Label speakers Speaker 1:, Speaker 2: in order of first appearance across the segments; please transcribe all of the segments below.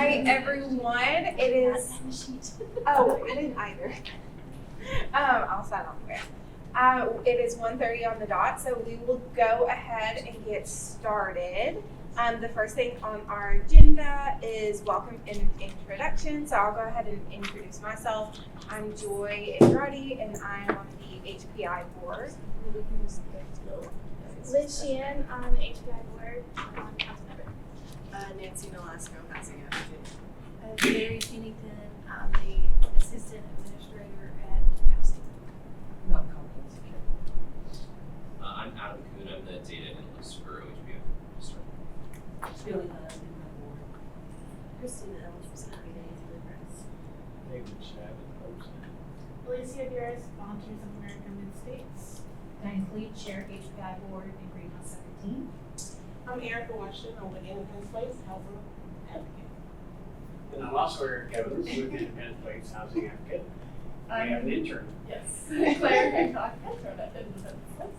Speaker 1: Hi everyone. It is. Oh, I didn't either. I'll sign off there. It is 1:30 on the dot, so we will go ahead and get started. The first thing on our agenda is welcome and introduction. So I'll go ahead and introduce myself. I'm Joy Andrade, and I'm on the HPI board. We can just go to
Speaker 2: Liz Sheehan on the HPI board. I'm on council member.
Speaker 3: Nancy Nolasco, housing advocate.
Speaker 4: Mary Pennington, I'm the assistant administrator at housing.
Speaker 3: No comments.
Speaker 5: I'm Adam Kuhn. I'm the data analyst for OHBF.
Speaker 4: Billy Hunt in my board.
Speaker 3: Christina Ellis was happy days in the press.
Speaker 6: David Shabbat, hosting.
Speaker 2: Alicia Veras, Volunteers of America Mid-States.
Speaker 4: Diane Cleet, chair HPI board in Greenhouse 17.
Speaker 7: I'm Erica Washington. I'm with Independence Place Housing Advocate.
Speaker 6: And I'm also Eric Evans with Independent Place Housing Advocate. We have an intern.
Speaker 2: Yes. Claire Hancock, intern at Independence Place.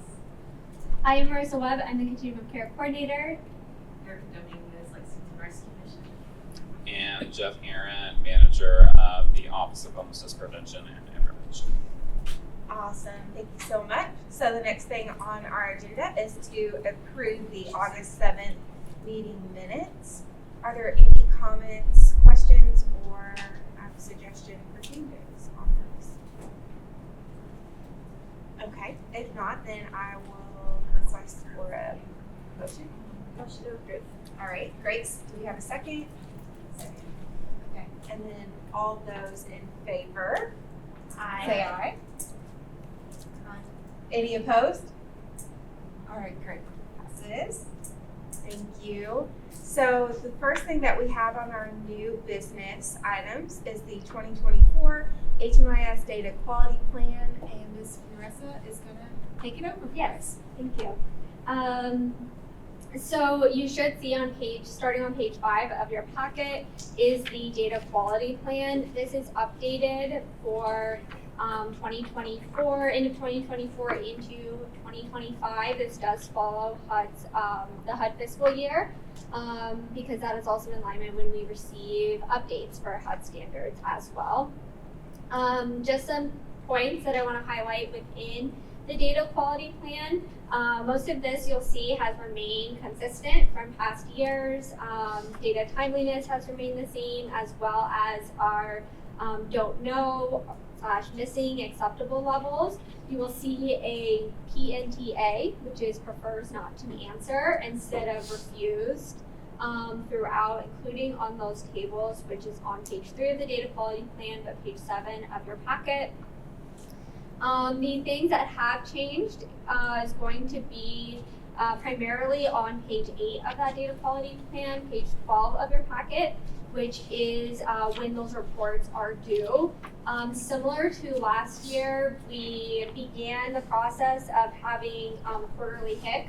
Speaker 8: I am Marissa Webb. I'm the Continuum of Care Coordinator.
Speaker 3: Erica Dominguez, Lexington Rescue Mission.
Speaker 9: And Jeff Aaron, manager of the Office of Homelessness Prevention and Intervention.
Speaker 1: Awesome. Thank you so much. So the next thing on our agenda is to approve the August 7th meeting minutes. Are there any comments, questions, or suggestions for changes on those? Okay. If not, then I will request for a motion.
Speaker 2: Motion to approve.
Speaker 1: All right. Grace, do we have a second? Second. Okay. And then all those in favor? Say aye. Any opposed? All right, great. Passes. Thank you. So the first thing that we have on our new business items is the 2024 HMIS Data Quality Plan, and Ms. Marissa is going to take it over.
Speaker 8: Yes, thank you. So you should see starting on page 5 of your packet is the data quality plan. This is updated for 2024 into 2024 into 2025. This does follow the HUD fiscal year because that is also in alignment when we receive updates for HUD standards as well. Just some points that I want to highlight within the data quality plan. Most of this you'll see has remained consistent from past years. Data timeliness has remained the same, as well as our don't know / missing acceptable levels. You will see a PNTA, which is prefers not to answer instead of refused throughout, including on those tables, which is on page 3 of the data quality plan, but page 7 of your packet. The things that have changed is going to be primarily on page 8 of that data quality plan, page 12 of your packet, which is when those reports are due. Similar to last year, we began the process of having quarterly HIC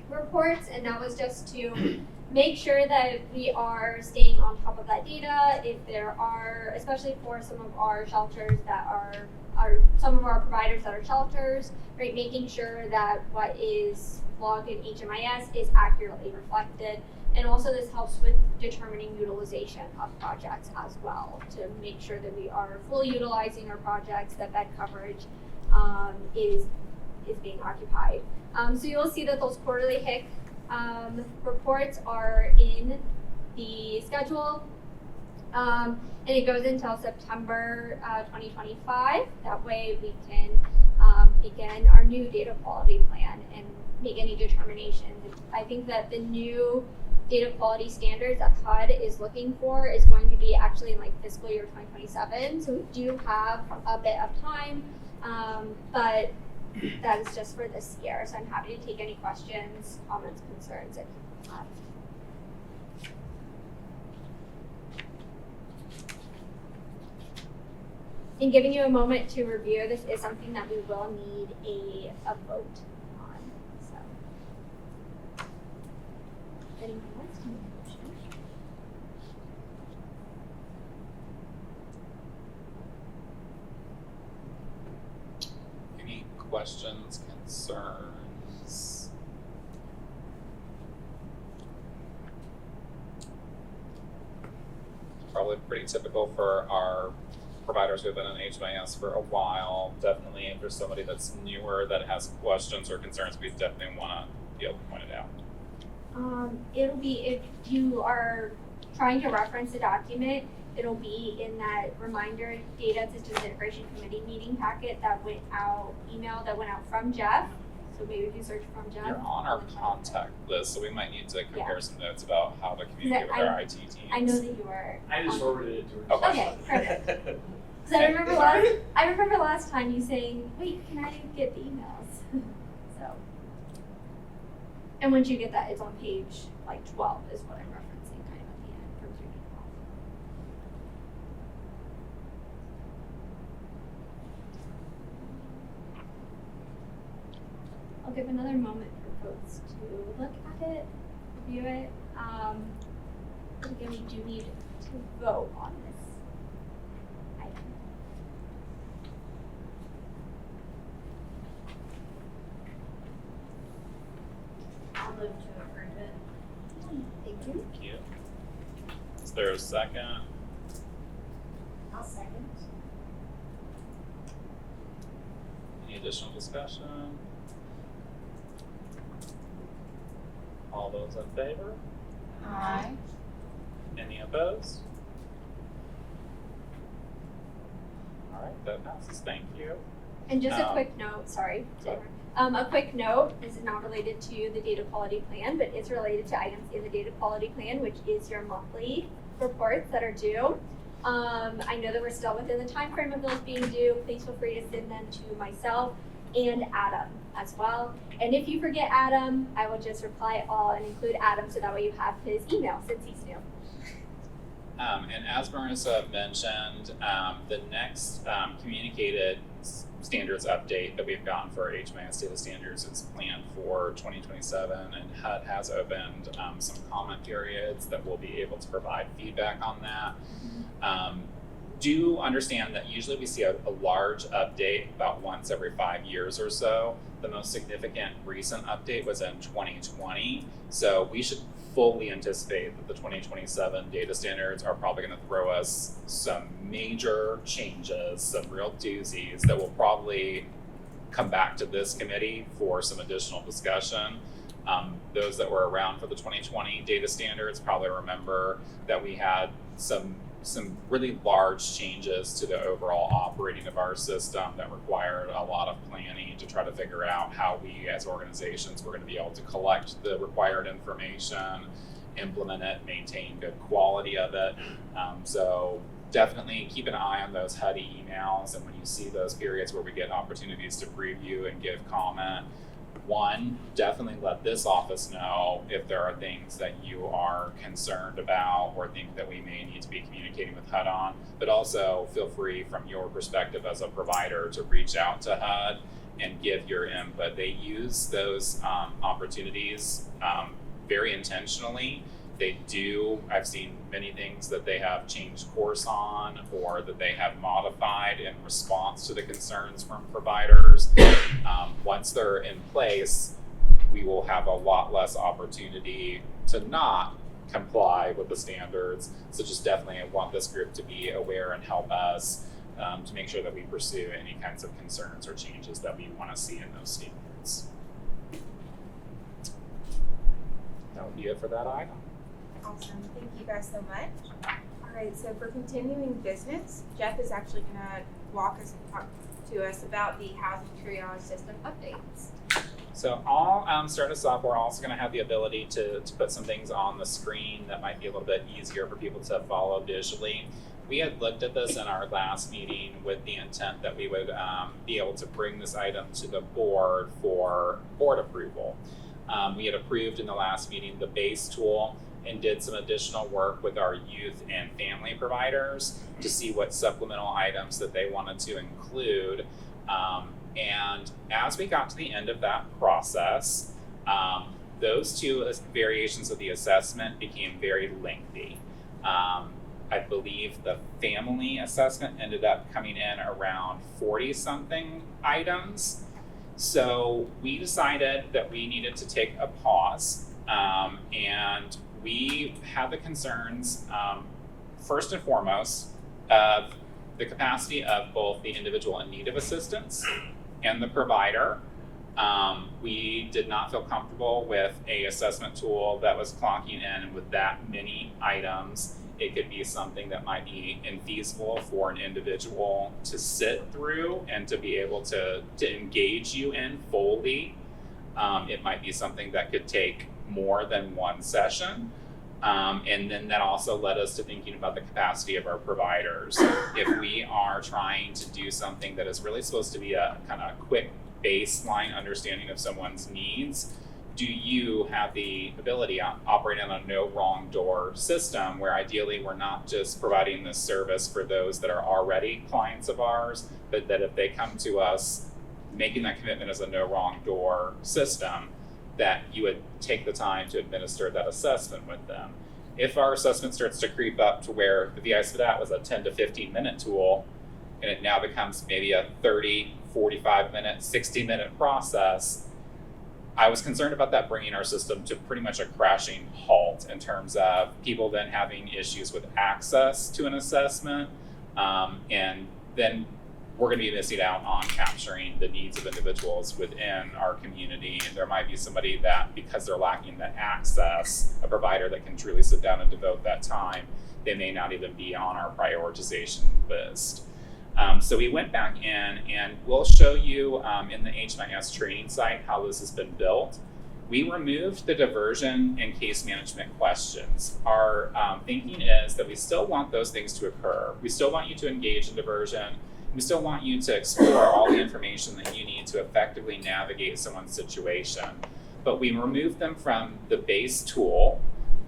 Speaker 8: reports, and that was just to make sure that we are staying on top of that data. If there are, especially for some of our shelters that are some of our providers that are shelters, right, making sure that what is logged in HMIS is accurately reflected. And also this helps with determining utilization of projects as well, to make sure that we are fully utilizing our projects, that bed coverage is being occupied. So you'll see that those quarterly HIC reports are in the schedule. And it goes until September 2025. That way we can begin our new data quality plan and make any determinations. I think that the new data quality standards that HUD is looking for is going to be actually in like fiscal year 2027. So we do have a bit of time, but that is just for this year. So I'm happy to take any questions, comments, concerns that people have. In giving you a moment to review, this is something that we will need a vote on. So, anyone wants to make a motion?
Speaker 9: Any questions, concerns? probably pretty typical for our providers who have been in HMIS for a while. Definitely, if there's somebody that's newer that has questions or concerns, we definitely want to be able to point it out.
Speaker 8: It'll be, if you are trying to reference a document, it'll be in that reminder data systems integration committee meeting packet that went out, email that went out from Jeff. So maybe if you search from Jeff.
Speaker 9: You're on our contact list, so we might need to compare some notes about how to communicate with our IT teams.
Speaker 8: I know that you are.
Speaker 6: I just
Speaker 8: on-
Speaker 6: forwarded it to her.
Speaker 8: Okay, perfect. Because I remember last time you saying, wait, can I get the emails? So. And once you get that, it's on page like 12 is what I'm referencing kind of at the end from 3 to 12. I'll give another moment for folks to look at it, review it. But again, we do need to vote on this item.
Speaker 4: I'll move to approve it.
Speaker 8: Thank you.
Speaker 9: Thank you. Is there a second?
Speaker 3: I'll second.
Speaker 9: Any additional discussion? All those in favor?
Speaker 1: Aye.
Speaker 9: Any opposed? All right, that passes. Thank you.
Speaker 8: And just a
Speaker 9: Um,
Speaker 8: quick note, sorry.
Speaker 9: go ahead.
Speaker 8: A quick note, this is not related to the data quality plan, but it's related to items in the data quality plan, which is your monthly reports that are due. I know that we're still within the time frame of those being due. Please feel free to send them to myself and Adam as well. And if you forget Adam, I will just reply all and include Adam so that way you have his email since he's new.
Speaker 9: And as Marissa mentioned, the next communicated standards update that we've gotten for HMIS data standards is planned for 2027, and HUD has opened some comment periods that we'll be able to provide feedback on that. Do understand that usually we see a large update about once every 5 years or so. The most significant recent update was in 2020, so we should fully anticipate that the 2027 data standards are probably going to throw us some major changes, some real doozies that will probably come back to this committee for some additional discussion. Those that were around for the 2020 data standards probably remember that we had some really large changes to the overall operating of our system that required a lot of planning to try to figure out how we as organizations were going to be able to collect the required information, implement it, maintain good quality of it. So definitely keep an eye on those HUD emails, and when you see those periods where we get opportunities to preview and give comment, one, definitely let this office know if there are things that you are concerned about or think that we may need to be communicating with HUD on, but also feel free from your perspective as a provider to reach out to HUD and give your input. They use those opportunities very intentionally. They do, I've seen many things that they have changed course on or that they have modified in response to the concerns from providers. Once they're in place, we will have a lot less opportunity to not comply with the standards. So just definitely I want this group to be aware and help us to make sure that we pursue any kinds of concerns or changes that we want to see in those standards. That would be it for that item.
Speaker 1: Awesome, thank you guys so much. All right, so for continuing business, Jeff is actually gonna walk us and talk to us about the housing triage system updates.
Speaker 9: So I'll start us off. We're also going to have the ability to put some things on the screen that might be a little bit easier for people to follow visually. We had looked at this in our last meeting with the intent that we would be able to bring this item to the board for board approval. We had approved in the last meeting the base tool and did some additional work with our youth and family providers to see what supplemental items that they wanted to include. And as we got to the end of that process, those two variations of the assessment became very lengthy. I believe the family assessment ended up coming in around 40-something items. So we decided that we needed to take a pause, and we had the concerns first and foremost of the capacity of both the individual in need of assistance and the provider. We did not feel comfortable with a assessment tool that was clocking in with that many items. It could be something that might be infeasible for an individual to sit through and to be able to engage you in fully. It might be something that could take more than one session. And then that also led us to thinking about the capacity of our providers. If we are trying to do something that is really supposed to be a kind of quick baseline understanding of someone's needs, do you have the ability to operate on a no wrong door system where ideally we're not just providing this service for those that are already clients of ours, but that if they come to us making that commitment as a no wrong door system, that you would take the time to administer that assessment with them. If our assessment starts to creep up to where the advice for that was a 10 to 15 minute tool, and it now becomes maybe a 30, 45 minute, 60 minute process, I was concerned about that bringing our system to pretty much a crashing halt in terms of people then having issues with access to an assessment, and then we're going to be missing out on capturing the needs of individuals within our community. And there might be somebody that, because they're lacking that access, a provider that can truly sit down and devote that time, they may not even be on our prioritization list. So we went back in, and we'll show you in the HMIS training site how this has been built. We removed the diversion and case management questions. Our thinking is that we still want those things to occur. We still want you to engage in diversion. We still want you to explore all the information that you need to effectively navigate someone's situation. But we removed them from the base tool.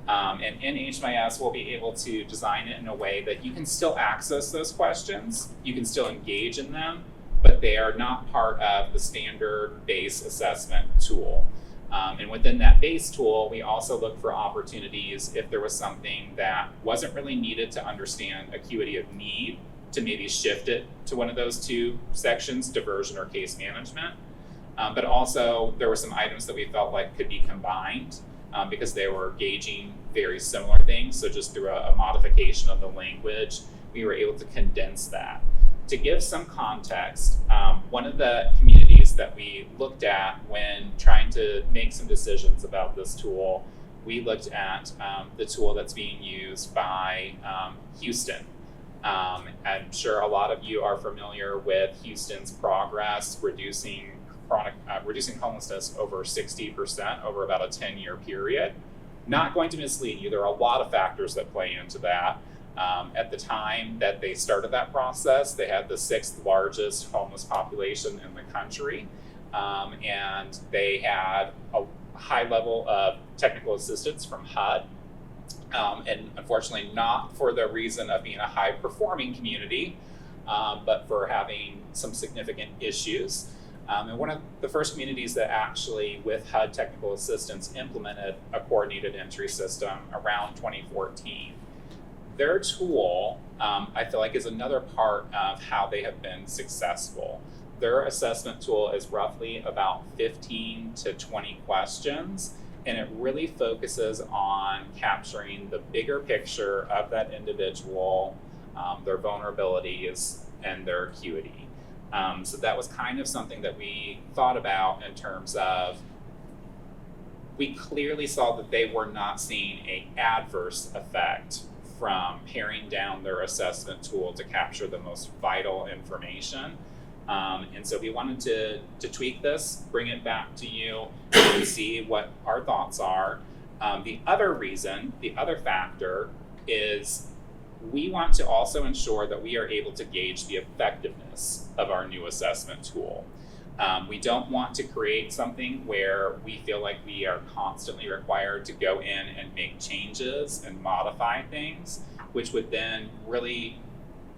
Speaker 9: And in HMIS, we'll be able to design it in a way that you can still access those questions, you can still engage in them, but they are not part of the standard base assessment tool. And within that base tool, we also look for opportunities if there was something that wasn't really needed to understand acuity of need, to maybe shift it to one of those two sections, diversion or case management. But also there were some items that we felt like could be combined because they were gauging very similar things. So just through a modification of the language, we were able to condense that. To give some context, one of the communities that we looked at when trying to make some decisions about this tool, we looked at the tool that's being used by Houston. I'm sure a lot of you are familiar with Houston's progress reducing homelessness over 60% over about a 10-year period. Not going to mislead you, there are a lot of factors that play into that. At the time that they started that process, they had the 6th largest homeless population in the country, and they had a high level of technical assistance from HUD. And unfortunately not for the reason of being a high performing community, but for having some significant issues. And one of the first communities that actually with HUD technical assistance implemented a coordinated entry system around 2014. Their tool, I feel like, is another part of how they have been successful. Their assessment tool is roughly about 15 to 20 questions, and it really focuses on capturing the bigger picture of that individual, their vulnerabilities, and their acuity. So that was kind of something that we thought about in terms of, we clearly saw that they were not seeing an adverse effect from paring down their assessment tool to capture the most vital information. And so we wanted to tweak this, bring it back to you, and see what our thoughts are. The other factor is we want to also ensure that we are able to gauge the effectiveness of our new assessment tool. We don't want to create something where we feel like we are constantly required to go in and make changes and modify things, which would then really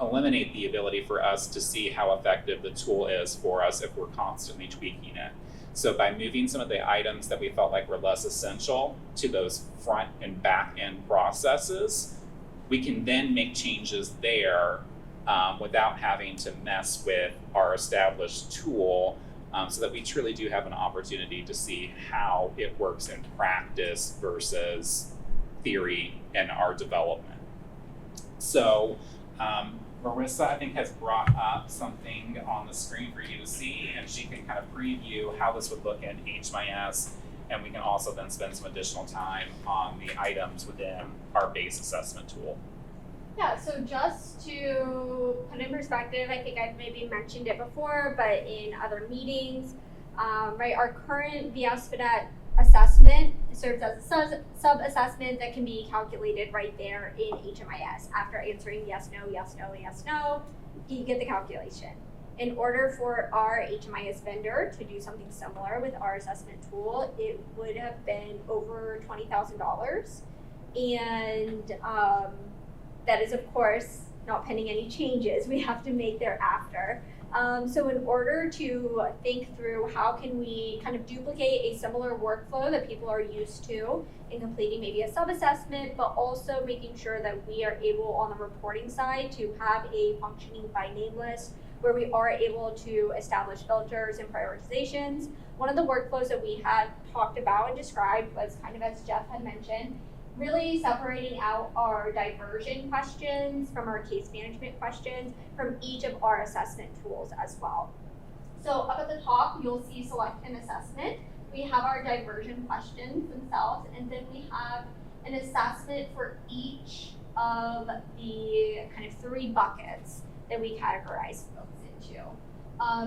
Speaker 9: eliminate the ability for us to see how effective the tool is for us if we're constantly tweaking it. So by moving some of the items that we felt like were less essential to those front and back end processes, we can then make changes there without having to mess with our established tool, so that we truly do have an opportunity to see how it works in practice versus theory and our development. So Marissa, I think, has brought up something on the screen for you to see, and she can kind of preview how this would look in HMIS, and we can also then spend some additional time on the items within our base assessment tool.
Speaker 8: Yeah, so just to put in perspective, I think I've maybe mentioned it before, but in other meetings, right, our current VSPNet assessment serves as a sub-assessment that can be calculated right there in HMIS. After answering yes, no, yes, no, yes, no, you get the calculation. In order for our HMIS vendor to do something similar with our assessment tool, it would have been over $20,000. And that is, of course, not pending any changes we have to make thereafter. So in order to think through how can we kind of duplicate a similar workflow that people are used to in completing maybe a sub-assessment, but also making sure that we are able on the reporting side to have a functioning by name list where we are able to establish filters and prioritizations. One of the workflows that we had talked about and described was kind of, as Jeff had mentioned, really separating out our diversion questions from our case management questions from each of our assessment tools as well. So up at the top, you'll see select an assessment. We have our diversion questions themselves, and then we have an assessment for each of the kind of 3 buckets that we categorize folks into.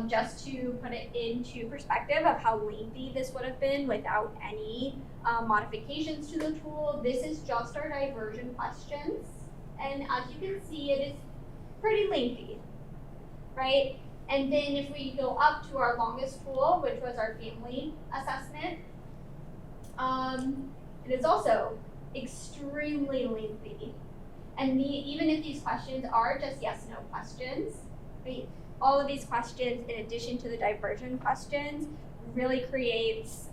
Speaker 8: Just to put it into perspective of how lengthy this would have been without any modifications to the tool, this is just our diversion questions. And as you can see, it is pretty lengthy, right? And then if we go up to our longest tool, which was our family assessment, it is also extremely lengthy. And even if these questions are just yes/no questions, right? All of these questions, in addition to the diversion questions, really creates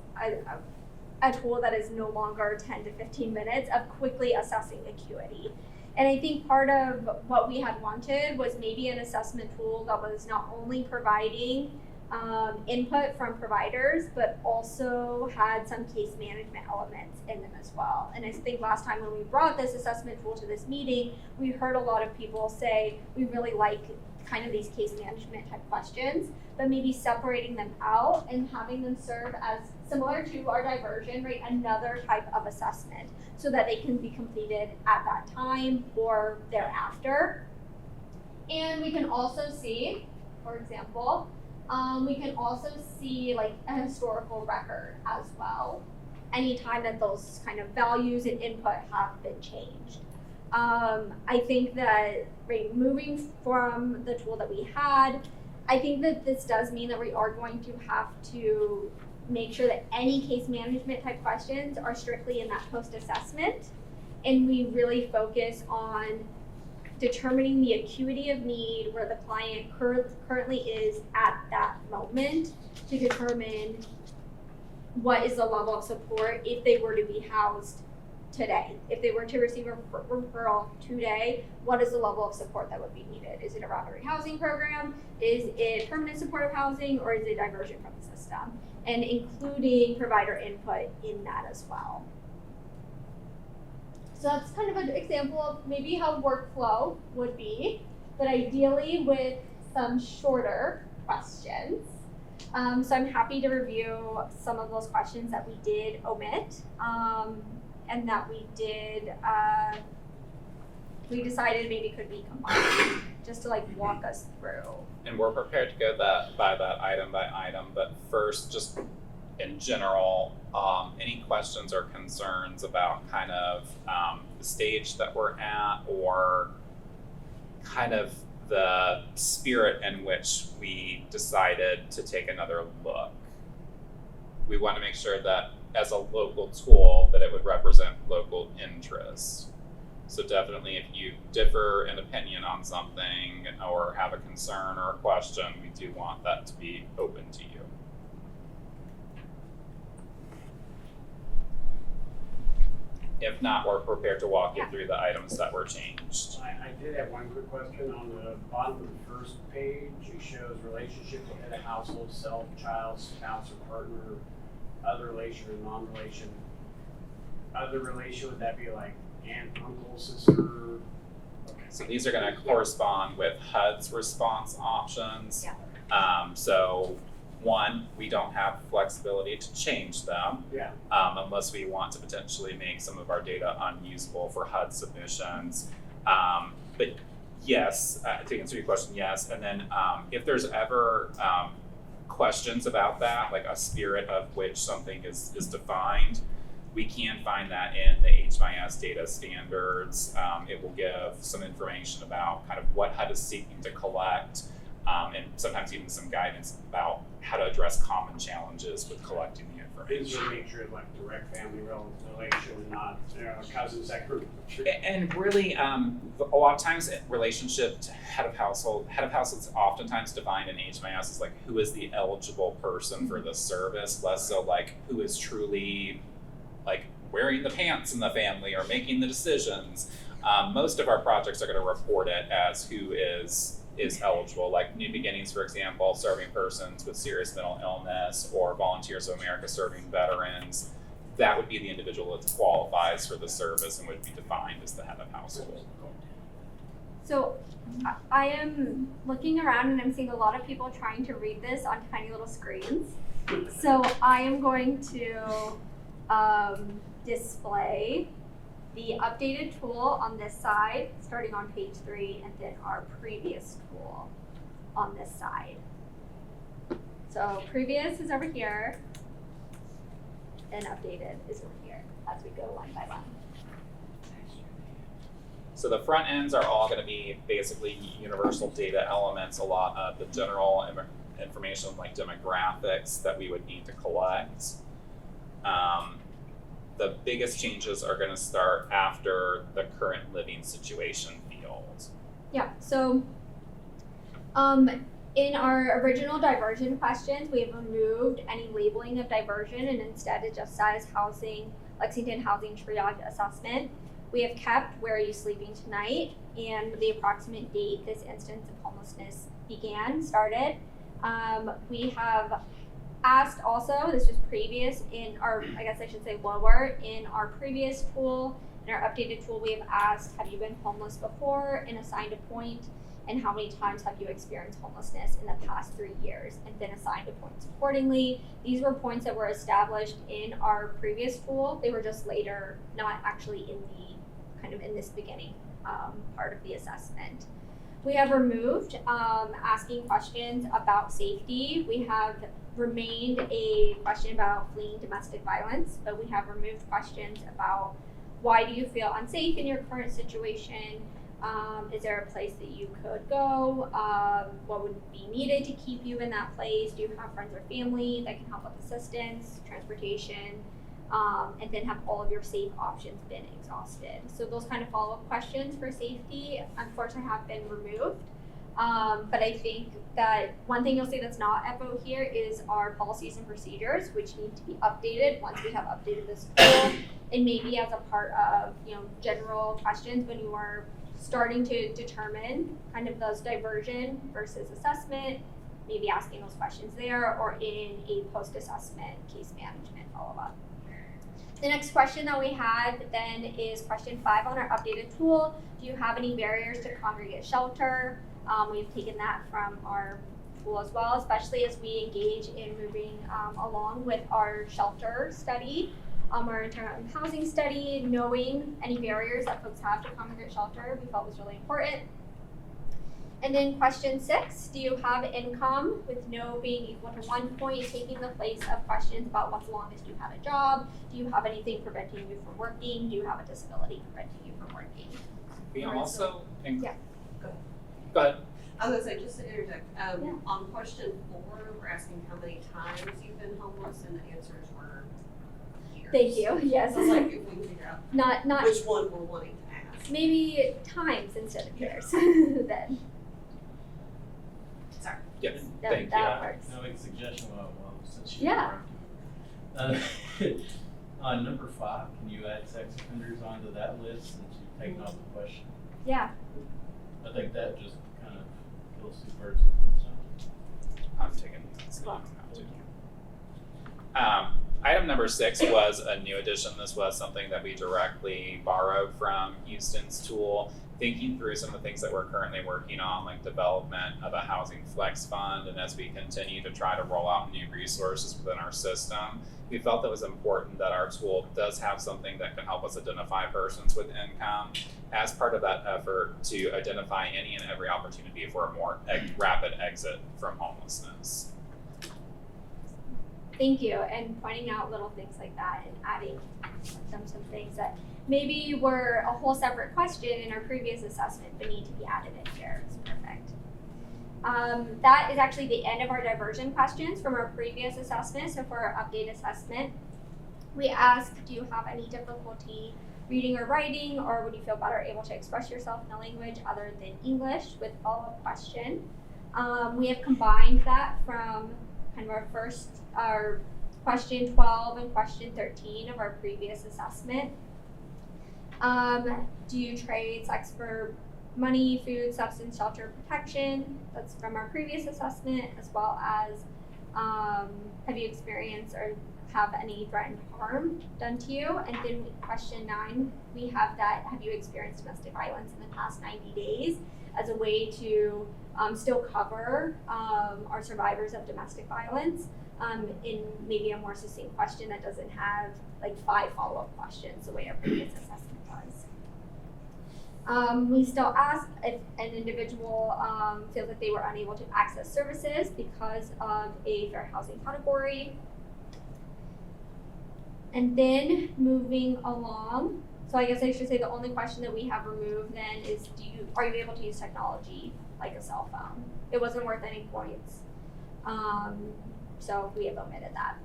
Speaker 8: a tool that is no longer 10 to 15 minutes of quickly assessing acuity. And I think part of what we had wanted was maybe an assessment tool that was not only providing input from providers, but also had some case management elements in them as well. And I think last time when we brought this assessment tool to this meeting, we heard a lot of people say, we really like kind of these case management type questions, but maybe separating them out and having them serve as similar to our diversion, right? Another type of assessment so that they can be completed at that time or thereafter. And we can also see, for example, we can also see like a historical record as well, anytime that those kind of values and input have been changed. I think that moving from the tool that we had, I think that this does mean that we are going to have to make sure that any case management type questions are strictly in that post-assessment, and we really focus on determining the acuity of need where the client currently is at that moment to determine what is the level of support if they were to be housed today. If they were to receive a referral today, what is the level of support that would be needed? Is it a rapid rehousing program? Is it permanent supportive housing, or is it diversion from the system? And including provider input in that as well. So that's kind of an example of maybe how workflow would be, but ideally with some shorter questions. So I'm happy to review some of those questions that we did omit, and that we did, we decided maybe could be combined, just to like walk us through.
Speaker 9: And we're prepared to go by item, but first, just in general, any questions or concerns about kind of the stage that we're at, or kind of the spirit in which we decided to take another look? We want to make sure that as a local tool that it would represent local interests. So definitely if you differ in opinion on something or have a concern or a question, we do want that to be open to you. If not, we're prepared to walk you through the items that were changed.
Speaker 6: I did have one quick question. On the bottom of the first page, it shows relationship with head of household, self, child, spouse, or partner, other relation or non-relation. Other relation, would that be like aunt, uncle, sister? Okay.
Speaker 9: So these are gonna correspond with HUD's response options.
Speaker 8: Yeah.
Speaker 9: So one, we don't have flexibility to change them.
Speaker 6: Yeah.
Speaker 9: Unless we want to potentially make some of our data unusable for HUD submissions. But yes, to answer your question, yes. And then if there's ever questions about that, like a spirit of which something is defined, we can find that in the HMIS data standards. It will give some information about kind of what HUD is seeking to collect, and sometimes even some guidance about how to address common challenges with collecting the
Speaker 6: These
Speaker 9: information.
Speaker 6: would make sure like direct family relation, not cousin, second.
Speaker 9: And really, a lot of times in relationship to head of household is oftentimes defined in HMIS as like who is the eligible person for the service, less so like who is truly like wearing the pants in the family or making the decisions. Most of our projects are going to report it as who is eligible, like New Beginnings, for example, serving persons with serious mental illness, or Volunteers of America serving veterans. That would be the individual that qualifies for the service and would be defined as the head of household.
Speaker 8: So I am looking around and I'm seeing a lot of people trying to read this on tiny little screens. So I am going to display the updated tool on this side, starting on page 3, and then our previous tool on this side. So previous is over here, and updated is over here as we go one by one.
Speaker 9: So the front ends are all going to be basically universal data elements, a lot of the general information like demographics that we would need to collect. The biggest changes are going to start after the current living situation field.
Speaker 8: Yeah, so in our original diversion questions, we have removed any labeling of diversion, and instead it just says Lexington Housing Triage Assessment. We have kept where are you sleeping tonight and the approximate date this instance of homelessness started. We have asked also, this was previous in our, I guess I should say lower, in our previous tool, in our updated tool, we have asked, have you been homeless before and assigned a point, and how many times have you experienced homelessness in the past 3 years, and then assigned a point accordingly. These were points that were established in our previous tool. They were just later, not actually in the, kind of in this beginning part of the assessment. We have removed asking questions about safety. We have remained a question about fleeing domestic violence, but we have removed questions about why do you feel unsafe in your current situation? Is there a place that you could go? What would be needed to keep you in that place? Do you have friends or family that can help with assistance, transportation? And then have all of your safe options been exhausted? So those kind of follow-up questions for safety, unfortunately, have been removed. But I think that one thing you'll see that's not at vote here is our policies and procedures, which need to be updated once we have updated this tool, and maybe as a part of general questions when you are starting to determine kind of those diversion versus assessment, maybe asking those questions there, or in a post-assessment case management follow-up. The next question that we had then is question 5 on our updated tool. Do you have any barriers to congregate shelter? We've taken that from our tool as well, especially as we engage in moving along with our shelter study, our internal housing study. Knowing any barriers that folks have to congregate shelter, we felt was really important. And then question 6, do you have income, with no being equal to 1 point, taking the place of questions about what's the longest you had a job? Do you have anything preventing you from working? Do you have a disability preventing you from working?
Speaker 9: We also
Speaker 8: Yeah.
Speaker 9: Go ahead.
Speaker 3: I was gonna say, just to interject,
Speaker 8: Yeah.
Speaker 3: on question 4, we're asking how many times you've been homeless, and the answers were years.
Speaker 8: Thank you. Yes.
Speaker 3: So it's like if we can figure out
Speaker 8: Not
Speaker 3: which one we're wanting to ask.
Speaker 8: maybe times instead of years. Then
Speaker 3: Sorry.
Speaker 9: Yes,
Speaker 8: that,
Speaker 9: thank you.
Speaker 8: that works.
Speaker 10: Can I make a suggestion since you
Speaker 8: Yeah.
Speaker 10: on number 5, can you add sex offenders onto that list since you've taken off the question?
Speaker 8: Yeah.
Speaker 10: I think that just kind of kills 2 birds with one stone.
Speaker 9: I'm taking this. Item number 6 was a new addition. This was something that we directly borrowed from Houston's tool. thinking through some of the things that we're currently working on, like development of a housing flex fund, and as we continue to try to roll out new resources within our system, we felt it was important that our tool does have something that can help us identify persons with income as part of that effort to identify any and every opportunity for a more rapid exit from homelessness.
Speaker 8: Thank you, and pointing out little things like that and adding some things that maybe were a whole separate question in our previous assessment but need to be added in here. It's perfect. That is actually the end of our diversion questions from our previous assessment. So for our update assessment, we asked, do you have any difficulty reading or writing, or would you feel better able to express yourself in a language other than English, with follow-up question. We have combined that from kind of our question 12 and question 13 of our previous assessment. Do you trade sex for money, food, substance, shelter, protection? That's from our previous assessment, as well as have you experienced or have any threatened harm done to you? And then question 9, we have that, have you experienced domestic violence in the past 90 days, as a way to still cover our survivors of domestic violence in maybe a more succinct question that doesn't have like 5 follow-up questions the way our previous assessment does. We still ask if an individual feels that they were unable to access services because of a fair housing category. And then moving along, so I guess I should say the only question that we have removed then is, are you able to use technology like a cell phone? It wasn't worth any points, so we have omitted that.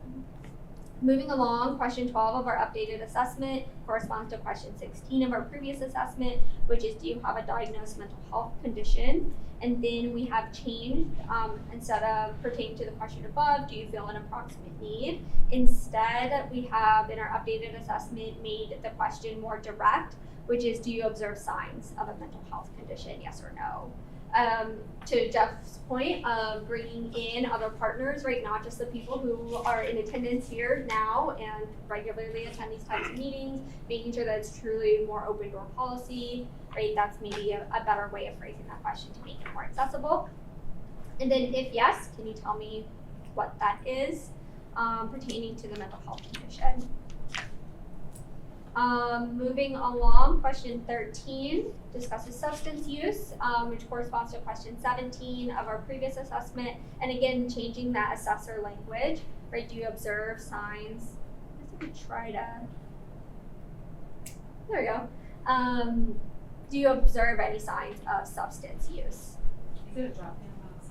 Speaker 8: Moving along, question 12 of our updated assessment corresponds to question 16 of our previous assessment, which is, do you have a diagnosed mental health condition? And then we have changed, instead of pertaining to the question above, do you feel an approximate need? Instead, we have in our updated assessment made the question more direct, which is, do you observe signs of a mental health condition, yes or no? To Jeff's point of bringing in other partners, right, not just the people who are in attendance here now and regularly attend these types of meetings, making sure that it's truly more open door policy, right? That's maybe a better way of phrasing that question to make it more accessible. And then if yes, can you tell me what that is pertaining to the mental health condition? Moving along, question 13 discusses substance use, which corresponds to question 17 of our previous assessment. And again, changing that assessor language, right? Do you observe signs? I guess I could try to, there we go. Do you observe any signs of substance use?
Speaker 11: Is it a drop down box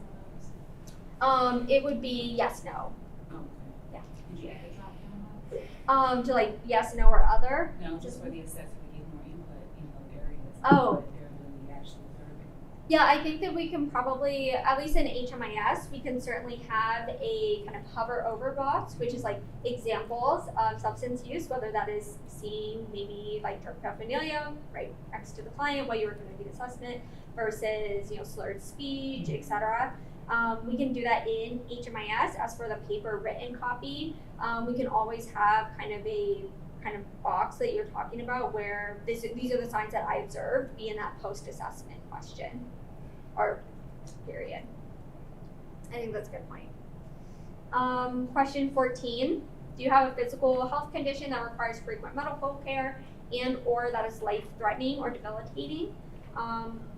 Speaker 11: on those?
Speaker 8: It would be yes, no.
Speaker 11: Oh, okay.
Speaker 8: Yeah.
Speaker 11: Did you add a drop down box?
Speaker 8: To like yes, no, or other.
Speaker 11: No, just for the assessor to give more input in those areas.
Speaker 8: Oh.
Speaker 11: What they're doing the actual survey.
Speaker 8: Yeah, I think that we can probably, at least in HMIS, we can certainly have a kind of hover over box, which is like examples of substance use, whether that is seeing maybe like drug paraphernalia right next to the client while you were doing the assessment versus, slurred speech, etc. We can do that in HMIS. As for the paper written copy, we can always have kind of a box that you're talking about where these are the signs that I observed be in that post-assessment question or period. I think that's a good point. Question 14, do you have a physical health condition that requires frequent medical care and or that is life-threatening or debilitating?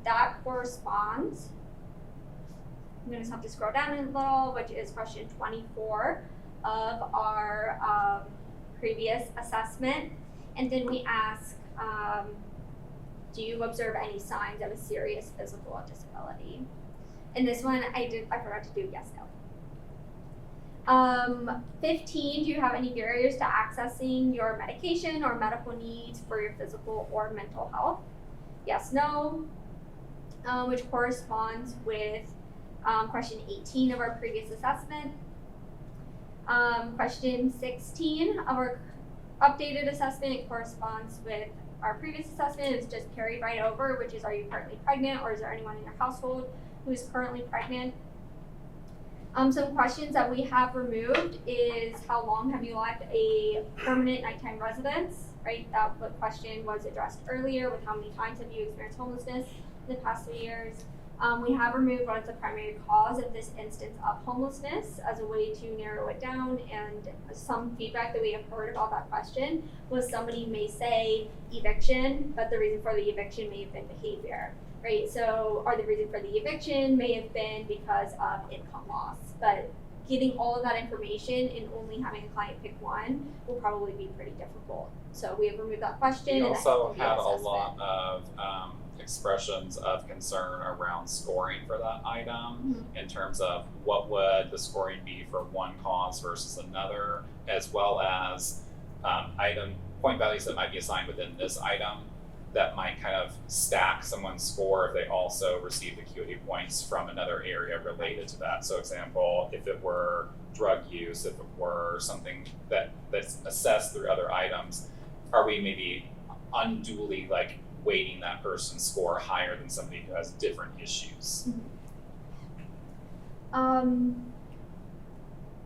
Speaker 8: That corresponds, I'm going to have to scroll down a little, which is question 24 of our previous assessment. And then we ask, do you observe any signs of a serious physical disability? In this one, I forgot to do yes, no. 15, do you have any barriers to accessing your medication or medical needs for your physical or mental health? Yes, no, which corresponds with question 18 of our previous assessment. Question 16 of our updated assessment corresponds with our previous assessment. It's just carried right over, which is, are you currently pregnant or is there anyone in your household who is currently pregnant? Some questions that we have removed is, how long have you left a permanent nighttime residence? right? That question was addressed earlier with how many times have you experienced homelessness in the past 3 years. We have removed what is the primary cause of this instance of homelessness as a way to narrow it down, and some feedback that we have heard about that question was somebody may say eviction, but the reason for the eviction may have been behavior, right? So, or the reason for the eviction may have been because of income loss, but getting all of that information and only having a client pick one will probably be pretty difficult. So we have removed that question.
Speaker 9: We
Speaker 8: and
Speaker 9: also
Speaker 8: that
Speaker 9: had a
Speaker 8: assessment.
Speaker 9: lot of expressions of concern around scoring for that item in terms of what would the scoring be for one cause versus another, as well as item point values that might be assigned within this item that might kind of stack someone's score if they also received acuity points from another area related to that. So example, if it were drug use, if it were something that's assessed through other items, are we maybe unduly like weighting that person's score higher than somebody who has different issues?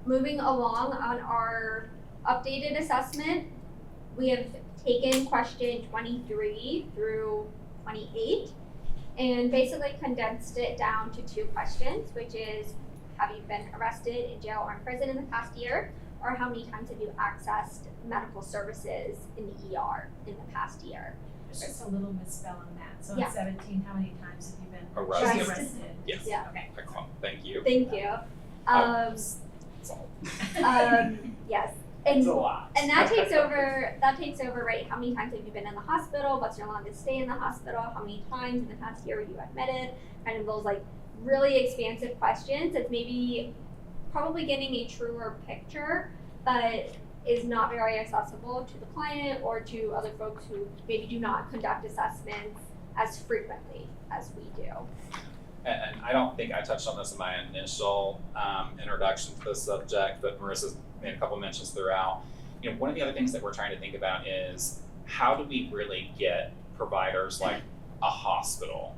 Speaker 8: Moving along on our updated assessment, we have taken question 23 through 28 and basically condensed it down to 2 questions, which is, have you been arrested, in jail, or in prison in the past year? Or how many times have you accessed medical services in the ER in the past year?
Speaker 11: There's just a little misspell on that. So
Speaker 8: Yeah.
Speaker 11: in 17, how many times have you been
Speaker 9: Arrested.
Speaker 11: arrested?
Speaker 9: Yes.
Speaker 8: Yeah.
Speaker 11: Okay.
Speaker 9: Thank you.
Speaker 8: Thank you.
Speaker 9: That's all.
Speaker 8: Yes.
Speaker 6: It's a lot.
Speaker 8: And that takes over, right? How many times have you been in the hospital? What's your longest stay in the hospital? How many times in the past year were you admitted? Kind of those like really expansive questions. It's maybe probably getting a truer picture, but is not very accessible to the client or to other folks who maybe do not conduct assessments as frequently as we do.
Speaker 9: And I don't think I touched on this in my initial introduction to the subject, but Marissa's made a couple mentions throughout. You know, one of the other things that we're trying to think about is how do we really get providers like a hospital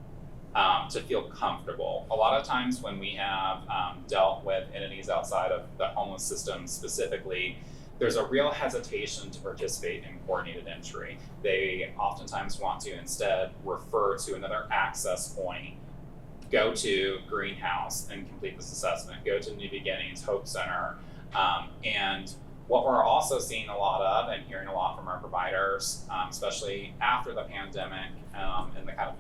Speaker 9: to feel comfortable? A lot of times when we have dealt with entities outside of the homeless system specifically, there's a real hesitation to participate in coordinated entry. They oftentimes want to instead refer to another access point, go to Greenhouse and complete this assessment, go to New Beginnings, Hope Center. And what we're also seeing a lot of and hearing a lot from our providers, especially after the pandemic and the kind of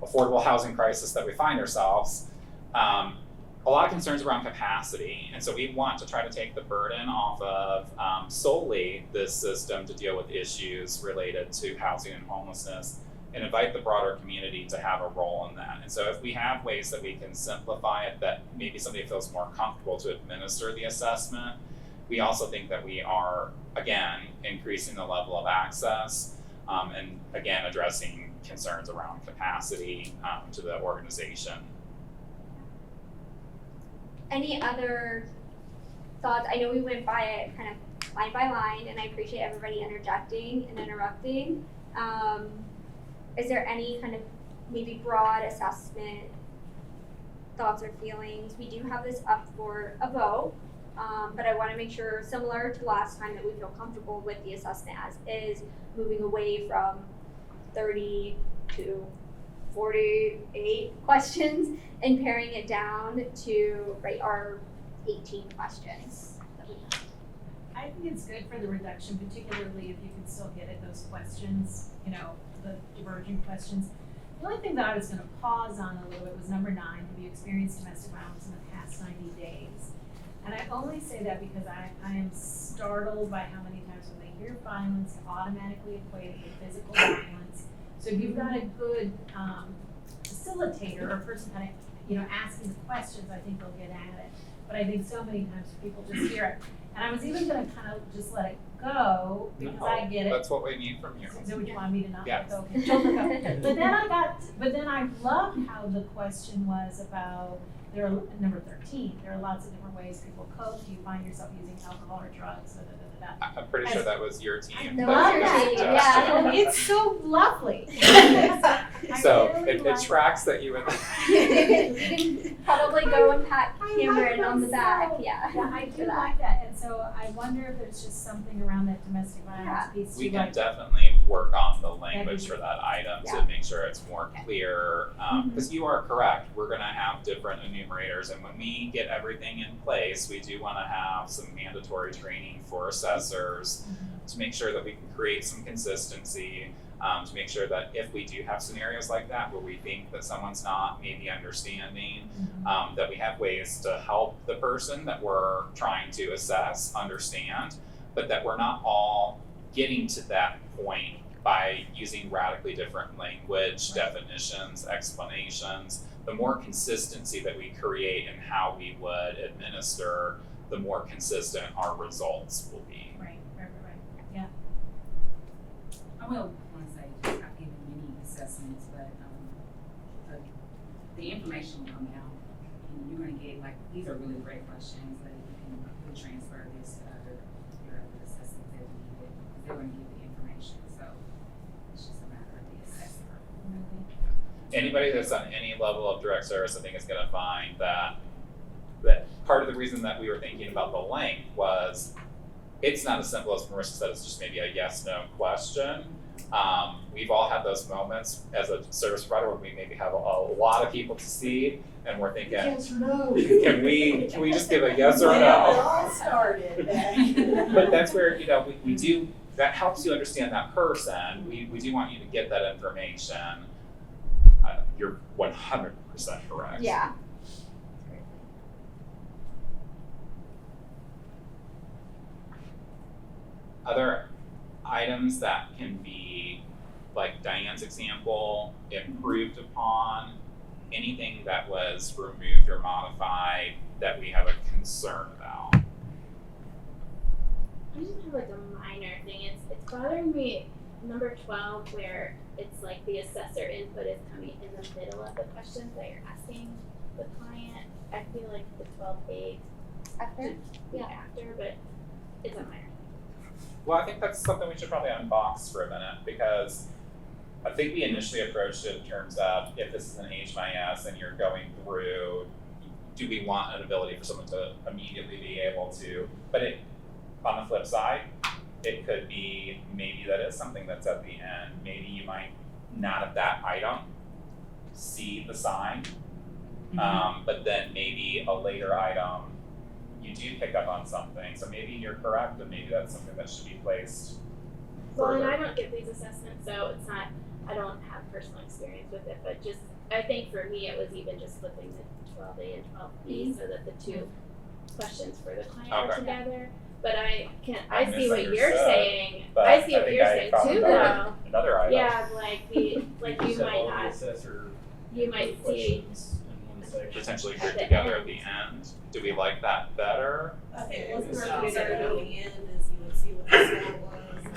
Speaker 9: affordable housing crisis that we find ourselves, a lot of concerns around capacity. And so we want to try to take the burden off of solely this system to deal with issues related to housing and homelessness and invite the broader community to have a role in that. And so if we have ways that we can simplify it, that maybe somebody feels more comfortable to administer the assessment, we also think that we are, again, increasing the level of access and, again, addressing concerns around capacity to the organization. Any
Speaker 8: other thoughts? I know we went by it kind of line by line, and I appreciate everybody interjecting and interrupting. Is there any kind of maybe broad assessment thoughts or feelings? We do have this up for a vote, but I want to make sure, similar to last time, that we feel comfortable with the assessment as is, moving away from 30 to 48 questions and paring it down to our 18 questions that we have.
Speaker 11: I think it's good for the reduction, particularly if you can still get at those questions, the diverging questions. The only thing that I was going to pause on a little bit was number 9, have you experienced domestic violence in the past 90 days? And I only say that because I am startled by how many times when they hear violence, they automatically equate it with physical violence. So if you've got a good facilitator or person kind of, asking the questions, I think they'll get at it. But I think so many times people just hear it. And I was even going to kind of just let it go because I get it.
Speaker 9: That's what we need from you.
Speaker 11: So would you want me to not
Speaker 9: Yes.
Speaker 11: let go? Don't let go. But then I loved how the question was about, there are number 13, there are lots of different ways people cope. Do you find yourself using alcohol or drugs?
Speaker 9: I'm pretty sure that was your team.
Speaker 11: I love that.
Speaker 8: Yeah.
Speaker 11: It's so lovely.
Speaker 9: So
Speaker 11: really
Speaker 9: it
Speaker 11: like
Speaker 9: tracks that you would.
Speaker 8: You can probably go and pat Cameron on the back, yeah.
Speaker 11: Yeah, I do
Speaker 8: for that.
Speaker 11: like that, and so I wonder if there's just something around that domestic violence piece too,
Speaker 9: We can
Speaker 11: like,
Speaker 9: definitely work on the language for that item
Speaker 8: Yeah.
Speaker 9: to make sure it's more clear. Because you are correct, we're gonna have different enumerators, and when we get everything in place, we do wanna have some mandatory training for assessors to make sure that we can create some consistency, to make sure that if we do have scenarios like that where we think that someone's not maybe understanding, that we have ways to help the person that we're trying to assess understand, but that we're not all getting to that point by using radically different language, definitions, explanations. The more consistency that we create in how we would administer, the more consistent our results will be.
Speaker 11: right. Yeah.
Speaker 12: I will want to say, just I've given many assessments, but the information will come out, and you're going to get, like, these are really great questions, but you can transfer this to your other assessments that need it, because they're going to give the information, so it's just a matter of the assessor.
Speaker 9: Anybody that's on any level of direct service, I think is gonna find that part of the reason that we were thinking about the length was it's not as simple as Marissa said, it's just maybe a yes/no question. We've all had those moments as a service provider when we maybe have a lot of people to see and we're thinking,
Speaker 7: Yes or no?
Speaker 9: can we just give a yes or
Speaker 7: It
Speaker 9: no?
Speaker 7: all started.
Speaker 9: But that's where, we do, that helps you understand that person. We do want you to get that information. You're 100% correct.
Speaker 8: Yeah.
Speaker 9: Other items that can be, like Diane's example, improved upon, anything that was removed or modified that we have a concern about.
Speaker 2: I just have like a minor thing. It's bothering me number 12 where it's like the assessor input is coming in the middle of the questions that you're asking the client. I feel like the 12A
Speaker 8: After?
Speaker 2: yeah after, but it's a minor.
Speaker 9: Well, I think that's something we should probably unbox for a minute, because I think we initially approached it in terms of if this is an HMIS and you're going through, do we want an ability for someone to immediately be able to, but on the flip side, it could be maybe that is something that's at the end. Maybe you might not at that item see the sign, but then maybe a later item you do pick up on something. So maybe you're correct, and maybe that's something that should be placed
Speaker 2: Well, and
Speaker 9: further.
Speaker 2: I don't get these assessments, so it's not. I don't have personal experience with it, but just I think for me it was even just flipping the 12A and 12B so that the two questions for the client are
Speaker 9: Okay.
Speaker 2: together. But I
Speaker 9: I
Speaker 2: see what you're
Speaker 9: misunderstood,
Speaker 2: saying.
Speaker 9: but
Speaker 2: I see what
Speaker 9: think
Speaker 2: you're
Speaker 9: I
Speaker 2: saying
Speaker 9: found
Speaker 2: too,
Speaker 9: another-
Speaker 2: though.
Speaker 9: Another item.
Speaker 2: Yeah, like you
Speaker 10: said
Speaker 2: might
Speaker 10: all the
Speaker 2: not.
Speaker 10: assessor
Speaker 2: You might see.
Speaker 10: questions in one section.
Speaker 9: Potentially
Speaker 2: At
Speaker 9: grouped
Speaker 2: the
Speaker 9: together
Speaker 2: end.
Speaker 9: at the end. Do we like that better?
Speaker 3: I think
Speaker 6: what's
Speaker 3: what's
Speaker 6: the
Speaker 3: the
Speaker 6: purpose of it
Speaker 3: at
Speaker 6: at
Speaker 3: the end is you would see what the score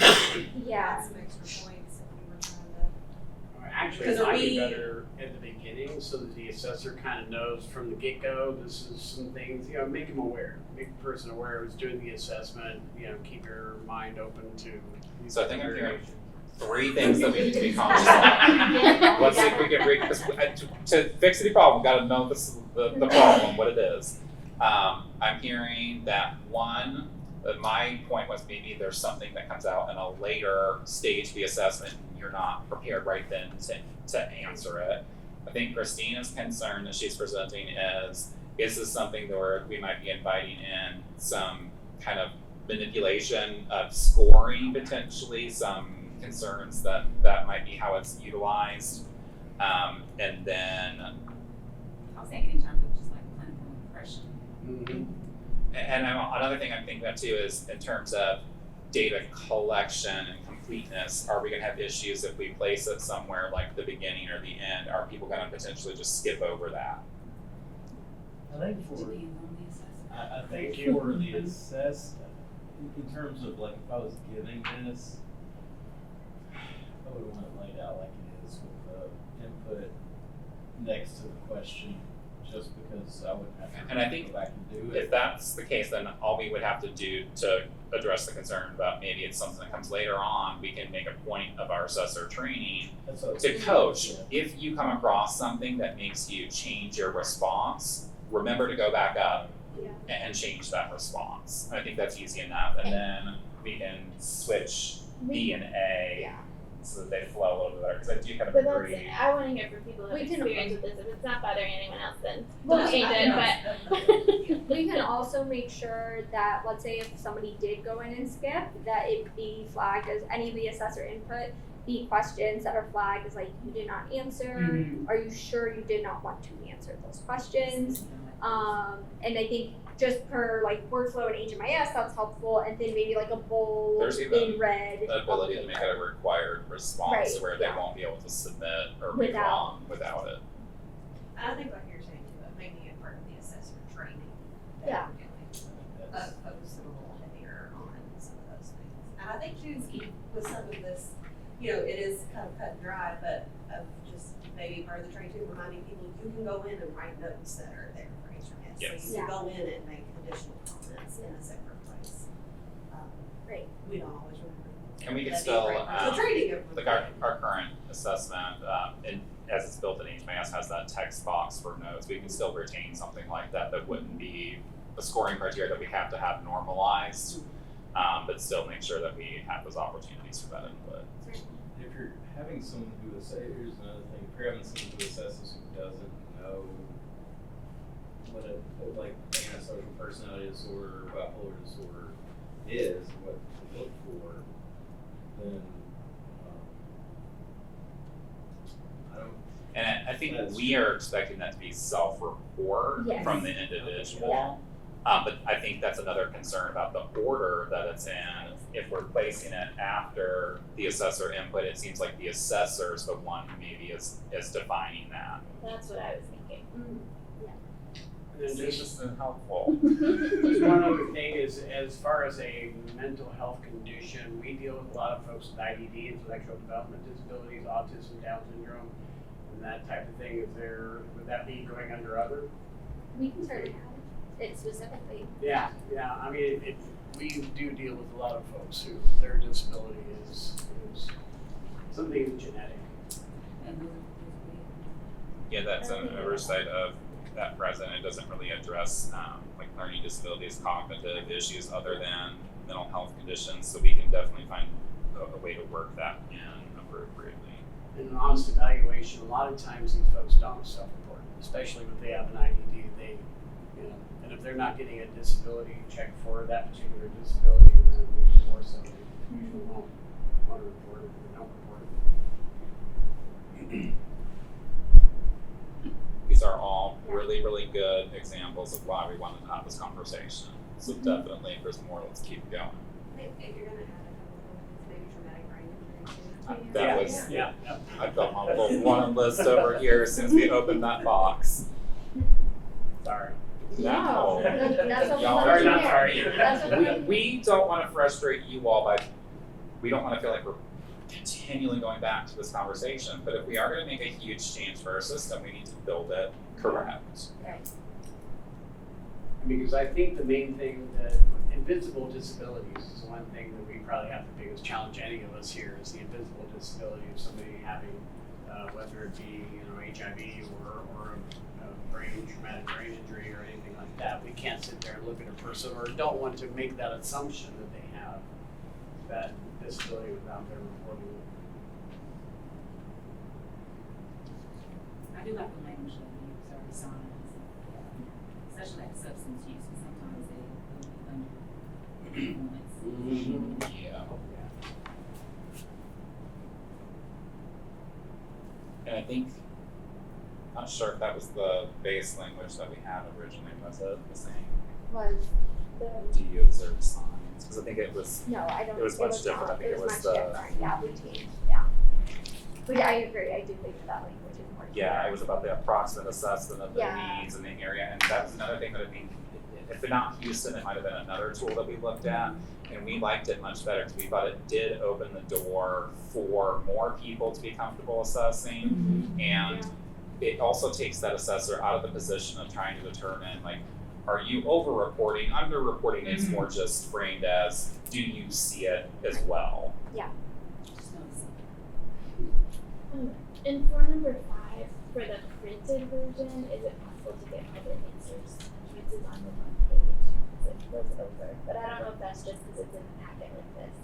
Speaker 3: was. and
Speaker 8: Yeah.
Speaker 3: add some extra points if we were trying to.
Speaker 6: Actually,
Speaker 3: Because
Speaker 6: it
Speaker 3: are
Speaker 6: might be
Speaker 3: we-
Speaker 6: better at the beginning so that the assessor kind of knows from the get-go, this is some things, make them aware. Make the person aware who's doing the assessment, keep your mind open to.
Speaker 9: So I think I'm hearing 3 things that we need to be conscious of. Let's see if we can read, because to fix any problem, we've got to know the problem, what it is. I'm hearing that one, my point was maybe there's something that comes out in a later stage of the assessment and you're not prepared right then to answer it. I think Christina's concern that she's presenting is this something where we might be inviting in some kind of manipulation of scoring potentially, some concerns that might be how it's utilized. And then,
Speaker 12: I was thinking in terms of just like clinical impression.
Speaker 9: and another thing I'm thinking about too is in terms of data collection and completeness, are we gonna have issues if we place it somewhere like the beginning or the end? Are people gonna potentially just skip over that?
Speaker 10: I think for,
Speaker 12: Depends on the assessor.
Speaker 10: I think for the assess, in terms of like if I was giving this, I would want it laid out like it is with the input next to the question. just because I wouldn't have to
Speaker 9: And I think
Speaker 10: go back and do
Speaker 9: if
Speaker 10: it.
Speaker 9: that's the case, then all we would have to do to address the concern about maybe it's something that comes later on, we can make a point of our assessor training
Speaker 10: That's what-
Speaker 9: to coach.
Speaker 10: Yeah.
Speaker 9: If you come across something that makes you change your response, remember to go back up and change that response. I think that's easy enough, and then we can switch B and A
Speaker 8: Yeah.
Speaker 9: so that they flow a little bit better, because I do kind of
Speaker 2: But that's,
Speaker 9: agree.
Speaker 2: I want to hear from people who have
Speaker 8: We can-
Speaker 2: experience with this. If it's not bothering anyone else, then
Speaker 8: Well,
Speaker 2: don't change it, but.
Speaker 8: We can also make sure that, let's say if somebody did go in and skip, that it be flagged as any of the assessor input, be questions that are flagged as like, you did not answer,
Speaker 6: Mhm.
Speaker 8: are you sure you did not want to answer those questions? And I think just per like workflow and HMIS, that's helpful, and then maybe like a bold
Speaker 9: There's even
Speaker 8: in red.
Speaker 9: The ability to make it a required response
Speaker 8: Right,
Speaker 9: where they
Speaker 8: yeah.
Speaker 9: won't be able to submit or
Speaker 8: Without.
Speaker 9: be wrong without it.
Speaker 3: And I think like you're saying too, making it part of the assessor training
Speaker 8: Yeah.
Speaker 3: that we're doing,
Speaker 10: That's-
Speaker 3: opposed to a little heavier on some of those things. And I think too, with some of this, you know, it is kind of cut and dry, but of just maybe part of the training too, reminding people, you can go in and write notes that are there for HRS.
Speaker 9: Yes.
Speaker 3: So you can go in and make additional comments in a separate place.
Speaker 8: Great.
Speaker 3: We don't always remember.
Speaker 9: And we can
Speaker 3: That'd be
Speaker 9: still,
Speaker 3: a great part of the training of
Speaker 9: like our current assessment, and as it's built in HMIS, has that text box for notes. We can still retain something like that that wouldn't be a scoring criteria that we have to have normalized, but still make sure that we have those opportunities for that input.
Speaker 10: If you're having someone who here's another thing, if you're having someone who assesses who doesn't know what like antisocial personality disorder, bipolar disorder is, what to look for, then I don't.
Speaker 9: And I think
Speaker 10: That's
Speaker 9: we are expecting that to be self-report
Speaker 8: Yes.
Speaker 9: from the individual.
Speaker 8: Yeah.
Speaker 9: But I think that's another concern about the order that it's in. If we're placing it after the assessor input, it seems like the assessor is the one who maybe is defining that.
Speaker 2: That's what I was thinking.
Speaker 6: And then
Speaker 9: It's
Speaker 6: just
Speaker 9: just helpful.
Speaker 6: Just one other thing is, as far as a mental health condition, we deal with a lot of folks with IDD, intellectual development disabilities, autism, Down syndrome, and that type of thing. Would that be going under other?
Speaker 8: We can certainly add it specifically.
Speaker 6: Yeah, I mean, we do deal with a lot of folks who their disability is something genetic.
Speaker 9: Yeah, that's an oversight of that president. It doesn't really address like learning disabilities, cognitive issues other than mental health conditions. So we can definitely find a way to work that in appropriately.
Speaker 6: In an honest evaluation, a lot of times these folks don't self-report, especially if they have an IDD. And if they're not getting a disability check for that particular disability, then even more so, they usually won't want to report it or don't report it.
Speaker 9: These are all really, really good examples of why we wanted to have this conversation. So definitely, if there's more, let's keep going.
Speaker 3: If you're gonna add a couple of maybe traumatic brain injury too.
Speaker 9: That was,
Speaker 6: Yeah.
Speaker 9: I've got my little one list over here since we opened that box.
Speaker 6: Sorry.
Speaker 8: No, that's what we
Speaker 9: Y'all
Speaker 8: love
Speaker 9: are
Speaker 8: to
Speaker 6: not
Speaker 8: hear.
Speaker 6: sorry.
Speaker 8: That's what
Speaker 9: We don't want to frustrate you all by, we don't want to feel like we're continually going back to this conversation, but if we are going to make a huge change for our system, we need to build it correct.
Speaker 6: Because I think the main thing that invisible disabilities is one thing that we probably have the biggest challenge, any of us here, is the invisible disability of somebody having, whether it be HIV or a traumatic brain injury or anything like that. We can't sit there and look at a person or don't want to make that assumption that they have that disability without their reporting it.
Speaker 12: I do like the language that you use, or signs, especially like substance use, and sometimes they will be under influence.
Speaker 9: Yeah. And I think, not sure if that was the base language that we had originally, was it the same?
Speaker 8: was
Speaker 9: Do you observe signs? Because I think it was,
Speaker 8: no, I don't.
Speaker 9: It was much different.
Speaker 8: not.
Speaker 9: I think it was
Speaker 8: much
Speaker 9: the-
Speaker 8: different. Yeah, we changed. Yeah, but I agree. I do think that language is more.
Speaker 9: yeah,
Speaker 8: clear.
Speaker 9: it was about the approximate assessment of the
Speaker 8: Yeah.
Speaker 9: needs in the area. And that was another thing that I think, if not Houston, it might have been another tool that we looked at. And we liked it much better because we thought it did open the door for more people to be comfortable assessing. And it also takes that assessor out of the position of trying to determine, like, are you over-reporting? Under-reporting is more just framed as, do you see it as well?
Speaker 12: Just notice
Speaker 2: And for number 5, for the printed version, is it possible to get other answers printed on the front page? It was over, but I don't know if that's just because it's in a packet like this.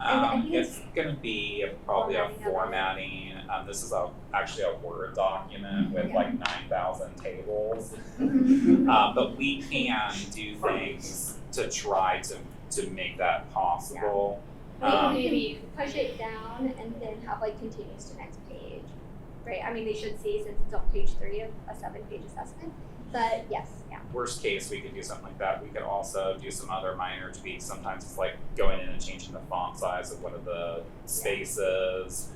Speaker 8: I think
Speaker 9: It's gonna be probably a
Speaker 8: formatting of it.
Speaker 9: formatting, this is actually a Word document with like 9,000 tables. But we can do things to try to make that possible.
Speaker 8: Maybe push it down and then have like continues to next page, right? I mean, they should see since it's on page 3 of a 7-page assessment, but yes, yeah.
Speaker 9: Worst case, we could do something like that. We could also do some other minor tweaks. Sometimes it's like going in and changing the font size of one of the spaces.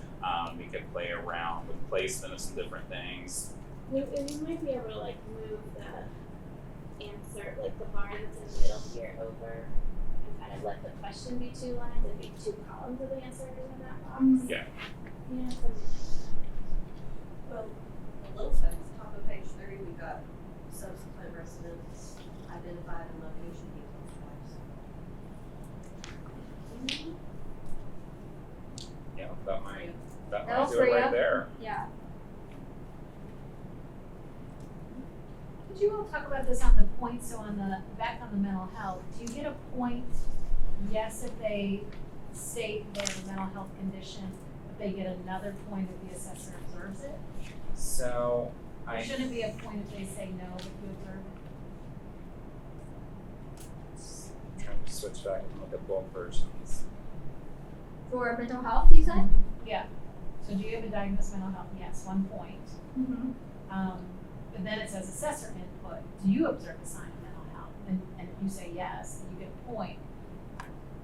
Speaker 9: We could play around with placement of some different things.
Speaker 2: You might be able to like move the answer, like the bar that's in the middle here over, and kind of let the question be 2 lines and be 2 columns of the answer in that box.
Speaker 9: Yeah.
Speaker 2: Yeah, something.
Speaker 3: Well, the little things, top of page 3, we've got subsequent residents identified and location details.
Speaker 9: Yeah, that might
Speaker 8: That'll
Speaker 9: do it
Speaker 8: free
Speaker 9: right
Speaker 8: up.
Speaker 9: there.
Speaker 8: Yeah.
Speaker 11: Did you all talk about this on the point, so on the, back on the mental health, do you get a point, yes, if they state they have a mental health condition, but they get another point if the assessor observes it?
Speaker 9: So
Speaker 11: Or shouldn't it be a point if they say no, but you observe it?
Speaker 9: trying to switch back and look at both versions.
Speaker 8: For mental health, you said?
Speaker 11: Yeah, so do you have a diagnosed mental health? Yes, 1 point.
Speaker 8: Mm-hmm.
Speaker 11: But then it says assessor input, do you observe a sign of mental health? And if you say yes, then you get a point.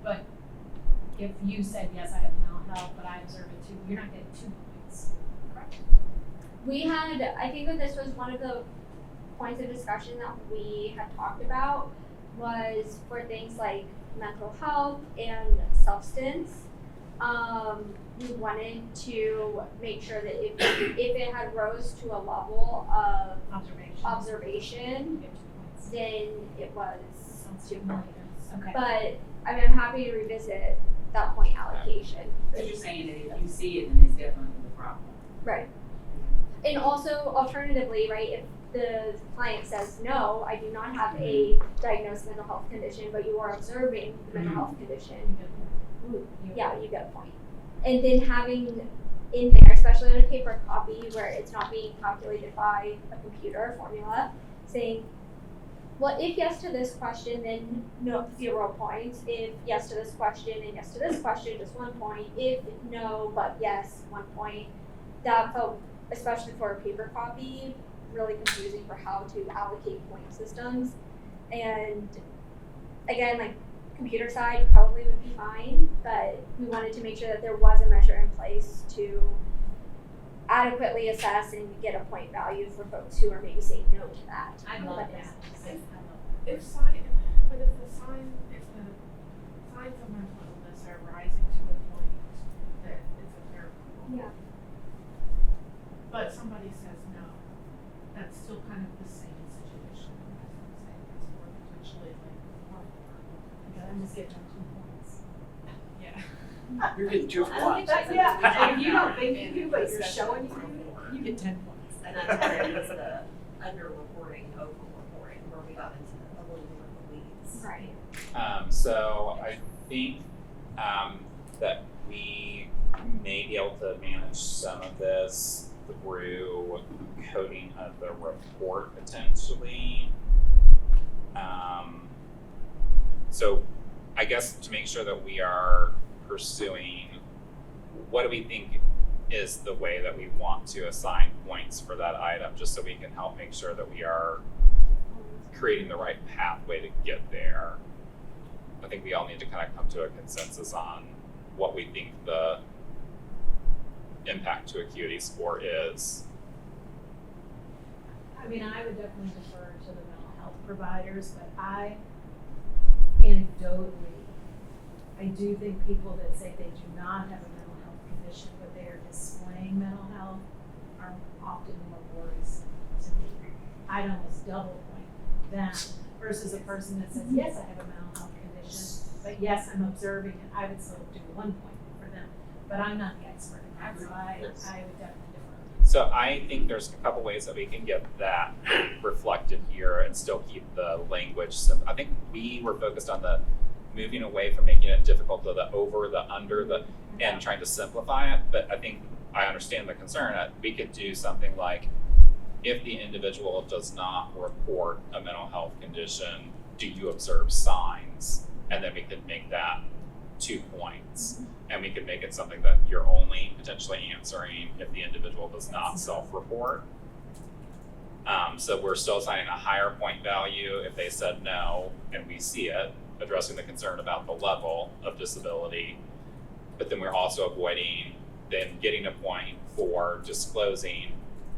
Speaker 11: But if you said, yes, I have mental health, but I observe it too, you're not getting 2 points, correct?
Speaker 8: We had, I think that this was one of the points of discussion that we had talked about, was for things like mental health and substance. We wanted to make sure that if it had rose to a level of observation,
Speaker 11: You get 2 points.
Speaker 8: then it was
Speaker 11: Sounds
Speaker 8: 2
Speaker 11: familiar.
Speaker 8: points.
Speaker 11: Okay.
Speaker 8: But I mean, I'm happy to revisit that point allocation.
Speaker 12: Because you're saying that if you see it, then it's definitely a problem.
Speaker 8: Right. And also alternatively, right, if the client says, no, I do not have a diagnosed mental health condition, but you are observing the mental health condition, yeah, you get a point. And then having in there, especially on a paper copy where it's not being calculated by a computer formula, saying, well, if yes to this question, then no, 0 points. If yes to this question and yes to this question, just 1 point. If no, but yes, 1 point. That felt, especially for a paper copy, really confusing for how to allocate point systems. And again, like computer side probably would be fine, but we wanted to make sure that there was a measure in place to adequately assess and get a point value for folks who are maybe saying no to that.
Speaker 11: I love
Speaker 8: But
Speaker 11: that.
Speaker 8: it's-
Speaker 11: I love that.
Speaker 7: If the signs of mental illness are rising to the point that it's a therapeutic,
Speaker 8: Yeah.
Speaker 7: but somebody says no, that's still kind of the same situation. It's more potentially like harmful.
Speaker 11: I'm just giving them 2 points.
Speaker 7: Yeah.
Speaker 6: You're getting 2 for 1.
Speaker 3: Yeah, if you don't think you do, but you're showing
Speaker 11: You get 10 points.
Speaker 3: And that's where it was the under-reporting, over-reporting, where we got into a little more of the weeds.
Speaker 8: Right.
Speaker 9: So I think that we may be able to manage some of this through coding of the report potentially. So I guess to make sure that we are pursuing, what do we think is the way that we want to assign points for that item, just so we can help make sure that we are creating the right pathway to get there. I think we all need to kind of come to a consensus on what we think the impact to acuity score is.
Speaker 11: I mean, I would definitely defer to the mental health providers, but anecdotally, I do think people that say they do not have a mental health condition, but they are displaying mental health, are often more worries to me. I'd almost double point them versus a person that says, yes, I have a mental health condition, but yes, I'm observing it. I would still do 1 point for them, but I'm not the expert in that, so I would definitely differ.
Speaker 9: So I think there's a couple ways that we can get that reflected here and still keep the language simple. I think we were focused on the moving away from making it difficult to the over, the under, the and trying to simplify it. But I think I understand the concern that we could do something like, if the individual does not report a mental health condition, do you observe signs? And then we could make that 2 points. And we could make it something that you're only potentially answering if the individual does not self-report. So we're still assigning a higher point value if they said no, and we see it, addressing the concern about the level of disability. But then we're also avoiding them getting a point for disclosing,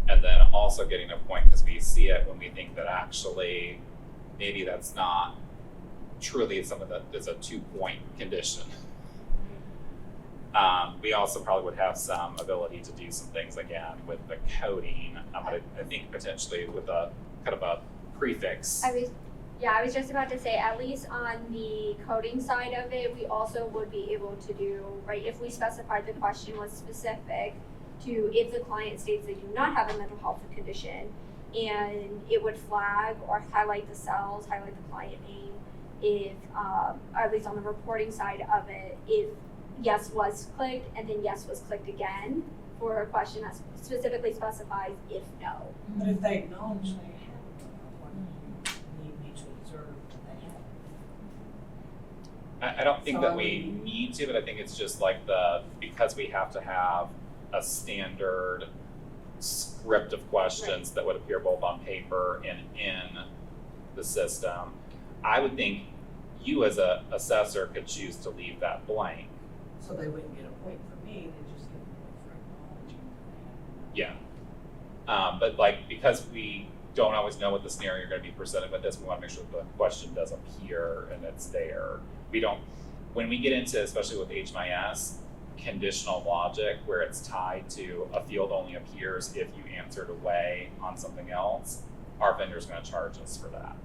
Speaker 9: and then also getting a point because we see it when we think that actually maybe that's not truly something that is a 2-point condition. We also probably would have some ability to do some things again with the coding. I think potentially with a kind of a prefix.
Speaker 8: I was just about to say, at least on the coding side of it, we also would be able to do, right, if we specified the question was specific to if the client states they do not have a mental health condition, and it would flag or highlight the cells, highlight the client name, if, at least on the reporting side of it, if yes was clicked and then yes was clicked again for a question that specifically specifies if no.
Speaker 13: But if they acknowledge they have what you need to observe that they have.
Speaker 9: I don't think that we need to, but I think it's just like because we have to have a standard script of questions that would appear both on paper and in the system. I would think you as a assessor could choose to leave that blank.
Speaker 13: So they wouldn't get a point for me, they just get a point for acknowledging that they have.
Speaker 9: Yeah. But like, because we don't always know what the scenario you're going to be presented with this, we want to make sure that the question does appear and it's there. When we get into, especially with HMIS, conditional logic where it's tied to a field only appears if you answered away on something else, our vendor's going to charge us for that.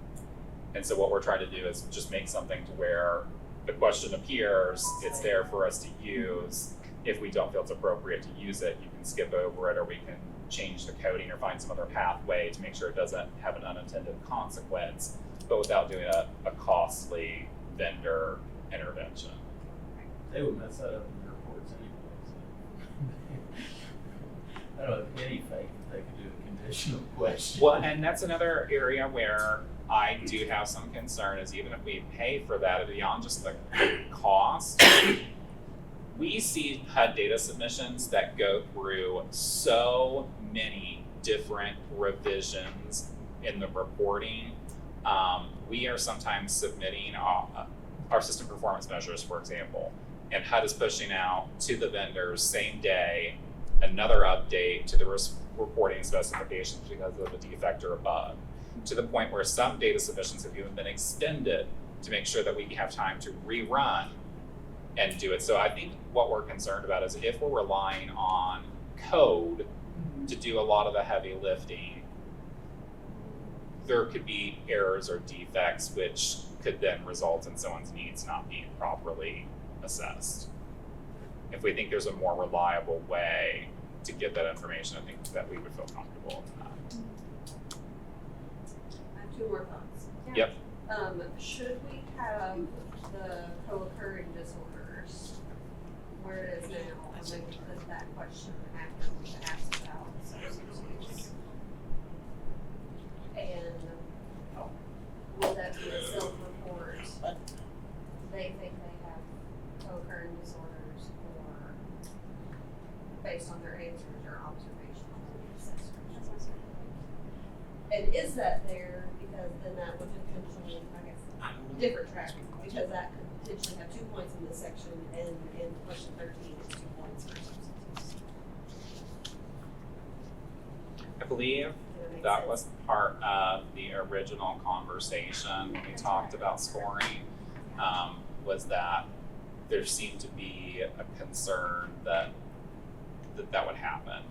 Speaker 9: And so what we're trying to do is just make something to where the question appears, it's there for us to use. If we don't feel it's appropriate to use it, you can skip over it, or we can change the coding or find some other pathway to make sure it doesn't have an unintended consequence, but without doing a costly vendor intervention.
Speaker 10: They would mess that up in their reports anyway. So. I don't have any faith that they could do a conditional question.
Speaker 9: Well, and that's another area where I do have some concern is even if we pay for that beyond just the cost, we see HUD data submissions that go through so many different revisions in the reporting. We are sometimes submitting our system performance measures, for example, and HUD is pushing out to the vendors same day another update to the reporting specifications because of a defect or a bug, to the point where some data submissions have even been extended to make sure that we have time to rerun and do it. So I think what we're concerned about is if we're relying on code to do a lot of the heavy lifting, there could be errors or defects which could then result in someone's needs not being properly assessed. If we think there's a more reliable way to get that information, I think that we would feel comfortable with that.
Speaker 3: I have 2 more thoughts.
Speaker 9: Yep.
Speaker 3: Should we have the co-occurring disorders where it is now, and then we put that question after we asked about substance use? And will that be a self-report? They think they have co-occurring disorders, or based on their answers or observations of the assessors? And is that there? Because then that would potentially, I guess, different track, because that could potentially have 2 points in this section, and in question 13 is 2 points for substance use.
Speaker 9: I believe that was part of the original conversation when we talked about scoring, was that there seemed to be a concern that would happen.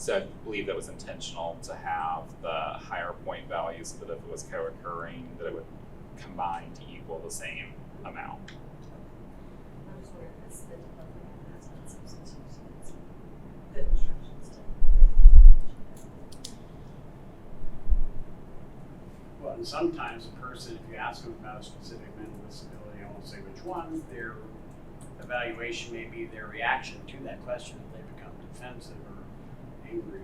Speaker 9: So I believe that was intentional to have the higher point value so that if it was co-occurring, that it would combine to equal the same amount.
Speaker 3: I'm just wondering if it's the delivery and that's not substance use. It's good instructions to.
Speaker 6: Well, and sometimes a person, if you ask them about a specific mental disability, I won't say which one, their evaluation may be their reaction to that question, if they become defensive or angry.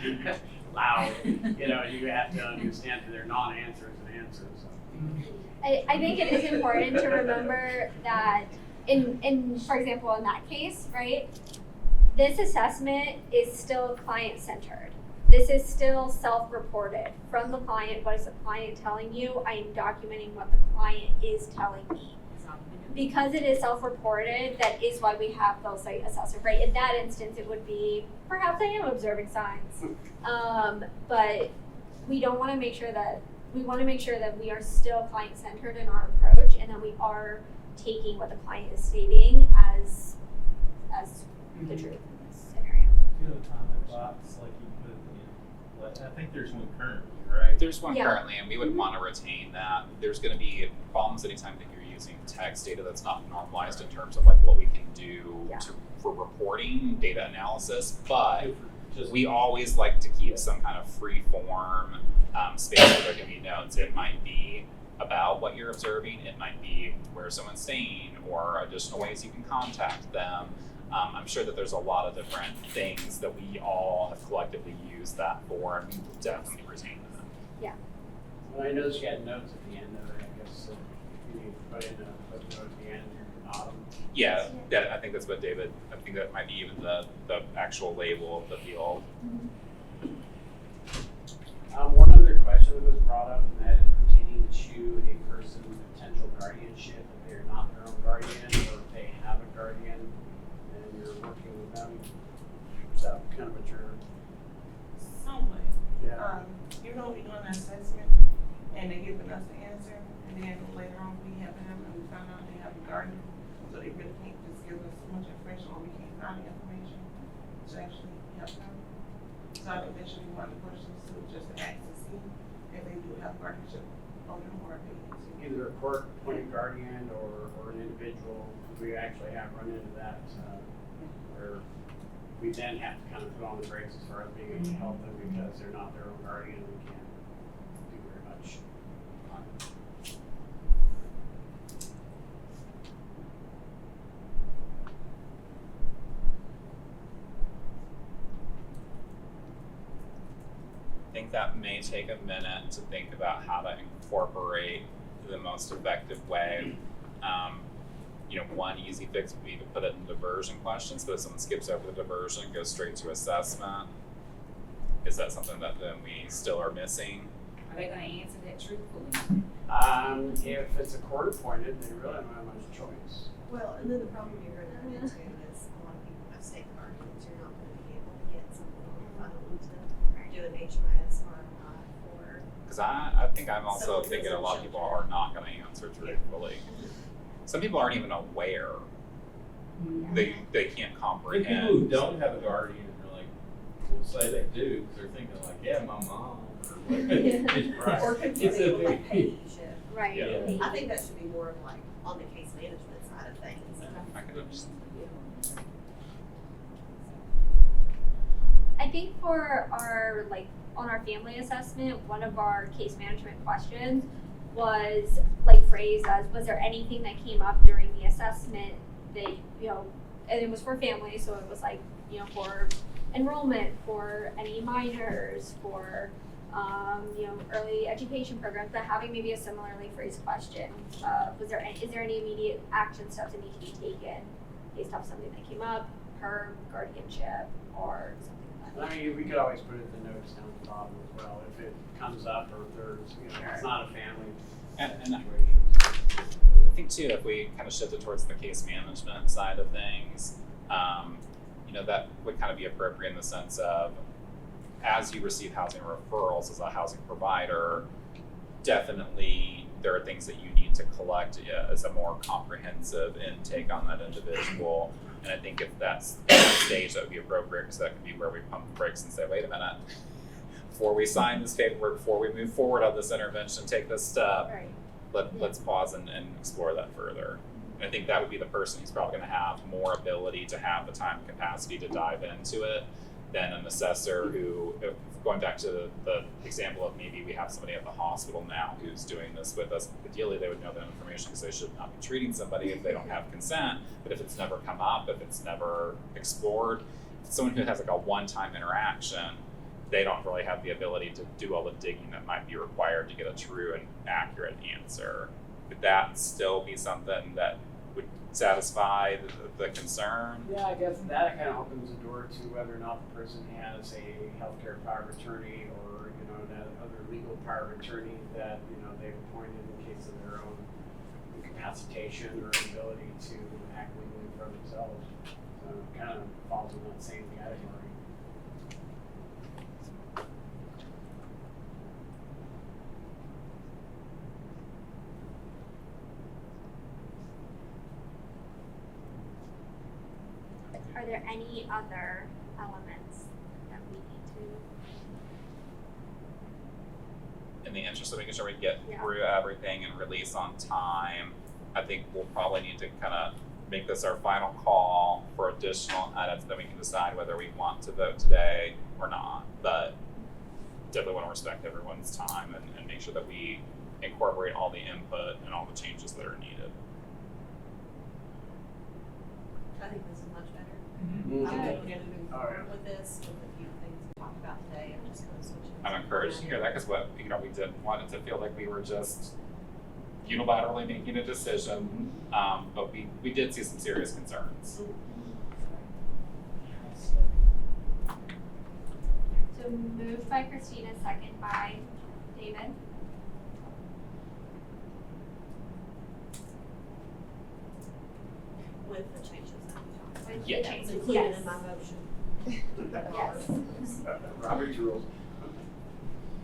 Speaker 6: You got loud, you have to understand that they're non-answers and answers. So.
Speaker 8: I think it is important to remember that in for example, in that case, right, this assessment is still client-centered. This is still self-reported from the client. What is the client telling you? I am documenting what the client is telling me. Because it is self-reported, that is why we have those site assessors, right? In that instance, it would be, perhaps I am observing signs. But we want to make sure that we are still client-centered in our approach, and that we are taking what the client is stating as the truth in this scenario.
Speaker 10: Do you have a comment box like you put in? Like, I think there's one currently, right?
Speaker 9: There's one currently, and we would want to retain that. There's going to be problems anytime that you're using text data that's not normalized in terms of like what we can do for reporting, data analysis, but we always like to keep some kind of free form space where there can be notes. It might be about what you're observing, it might be where someone's staying or additional ways you can contact them. I'm sure that there's a lot of different things that we all have collectively used that for, and we will definitely retain them.
Speaker 8: Yeah.
Speaker 6: Well, I noticed you had notes at the end of it, I guess, if you need to put in a footnote at the end or the bottom.
Speaker 9: Yeah, I think that's what David, I think that might be even the actual label of the field.
Speaker 6: One other question that was brought up, and that is pertaining to a person's potential guardianship, if they're not their own guardian, or if they have a guardian, and you're working with them. Is that kind of what you're?
Speaker 13: Somewhat.
Speaker 6: Yeah.
Speaker 13: We doing an assessment, and they're giving us the answer, and then later on we have them, and we found out they have a guardian, so they really can't just give us so much information, or we can't find the information to actually help them. So I think that should be one of the questions too, just to ask to see if they do have guardianship on them or if they need to.
Speaker 6: Either a court-appointed guardian or an individual. We actually have run into that where we then have to kind of put on the brakes as far as being able to help them because they're not their own guardian. We can't do very much on it.
Speaker 9: I think that may take a minute to think about how to incorporate the most effective way. One easy fix would be to put it in diversion questions, but if someone skips over the diversion, goes straight to assessment. Is that something that then we still are missing?
Speaker 12: Are they gonna answer that truthfully?
Speaker 6: If it's a court appointed, they really don't have much choice.
Speaker 3: Well, and then the problem you're gonna run into is a lot of people have state guardians, you're not gonna be able to get someone on the phone to do an HMIS or not for.
Speaker 9: Because I think I'm also
Speaker 3: Someone
Speaker 9: thinking a
Speaker 3: who's
Speaker 9: lot of
Speaker 3: in
Speaker 9: people
Speaker 3: shelter.
Speaker 9: are not going to answer truthfully. Some people aren't even aware. They can't
Speaker 10: And
Speaker 9: comprehend.
Speaker 10: people who don't have a guardian are like, will say they do, because they're thinking like, yeah, my mom. Or like,
Speaker 6: Right.
Speaker 3: Or confusing
Speaker 10: a
Speaker 3: like guardianship.
Speaker 8: Right.
Speaker 9: Yeah.
Speaker 3: I think that should be more of like on the case management side of things.
Speaker 9: I can understand.
Speaker 8: I think for our, on our family assessment, one of our case management questions was phrased as, was there anything that came up during the assessment that, and it was for families, so it was for enrollment, for any minors, for, early education programs, but having maybe a similarly phrased question. Is there any immediate action steps that need to be taken based off something that came up, per guardianship, or something like that?
Speaker 6: I mean, we could always put it in the notes down at the bottom as well, if it comes up or if there's, it's not a family
Speaker 9: And
Speaker 6: situation.
Speaker 9: I think too, if we kind of shifted towards the case management side of things, that would kind of be appropriate in the sense of, as you receive housing referrals as a housing provider, definitely there are things that you need to collect as a more comprehensive intake on that individual. And I think if that's that stage, that would be appropriate, because that could be where we pump the brakes and say, wait a minute, before we sign this paperwork, before we move forward on this intervention, take this step, let's pause and explore that further. And I think that would be the person who's probably gonna have more ability to have the time and capacity to dive into it than an assessor who, going back to the example of maybe we have somebody at the hospital now who's doing this with us, ideally they would know that information because they should not be treating somebody if they don't have consent, but if it's never come up, if it's never explored, if it's someone who has like a one-time interaction, they don't really have the ability to do all the digging that might be required to get a true and accurate answer. Would that still be something that would satisfy the concern?
Speaker 6: Yeah, I guess that kind of opens the door to whether or not the person has a healthcare power of attorney or, you know, that other legal power of attorney that, you know, they've appointed in case of their own incapacitation or inability to act legally for themselves. So it kind of falls in that same category.
Speaker 8: Are there any other elements that we need to?
Speaker 9: In the interest of making sure we get
Speaker 8: Yeah.
Speaker 9: through everything and release on time, I think we'll probably need to kind of make this our final call for additional edits, then we can decide whether we want to vote today or not. But definitely want to respect everyone's time and make sure that we incorporate all the input and all the changes that are needed.
Speaker 3: I think this is much better.
Speaker 6: Mm-hmm.
Speaker 3: I'm good with moving
Speaker 6: All right.
Speaker 3: forward with this, with a few things we talked about today, and just kind of switching.
Speaker 9: I'm encouraged to hear that because we didn't want it to feel like we were just unilaterally making a decision, but we did see some serious concerns.
Speaker 8: So moved by Christina, second by David.
Speaker 3: With the changes that we talked about.
Speaker 8: With
Speaker 9: Yeah.
Speaker 8: the
Speaker 3: That was
Speaker 8: changes,
Speaker 3: included
Speaker 8: yes.
Speaker 3: in my motion.
Speaker 8: Yes.
Speaker 6: Robert's rules.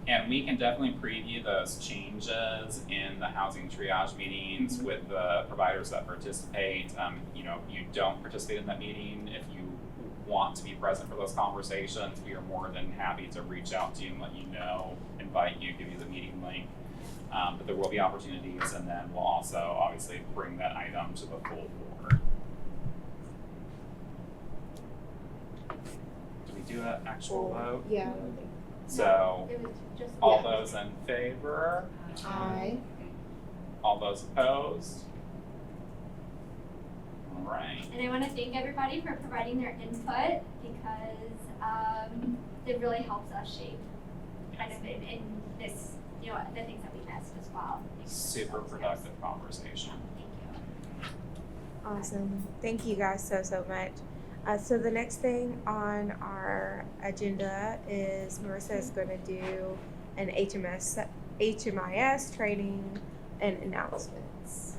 Speaker 9: And we can definitely preview those changes in the housing triage meetings with the providers that participate. You don't participate in that meeting. If you want to be present for those conversations, we are more than happy to reach out to you and let you know, invite you, give you the meeting link. But there will be opportunities, and then we'll also obviously bring that item to the full board. Do we do an actual vote?
Speaker 1: Yeah, I don't think.
Speaker 9: So,
Speaker 8: It was just.
Speaker 9: all those in favor?
Speaker 1: Aye.
Speaker 9: All those opposed? All right.
Speaker 8: And I want to thank everybody for providing their input because it really helps us shape kind of in this, the things that we missed as well.
Speaker 9: Super productive conversation.
Speaker 8: Thank you.
Speaker 1: Awesome. Thank you guys so much. So the next thing on our agenda is Marissa is going to do an HMIS training and announcements.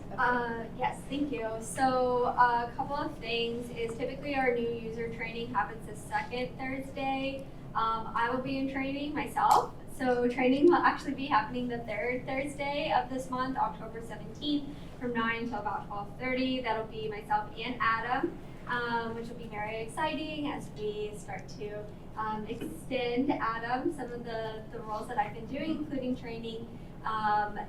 Speaker 8: Yes, thank you. So a couple of things is typically our new user training happens the second Thursday. I will be in training myself. So training will actually be happening the third Thursday of this month, October 17th, from 9 till about 12:30. That'll be myself and Adam, which will be very exciting as we start to extend Adam some of the roles that I've been doing, including training.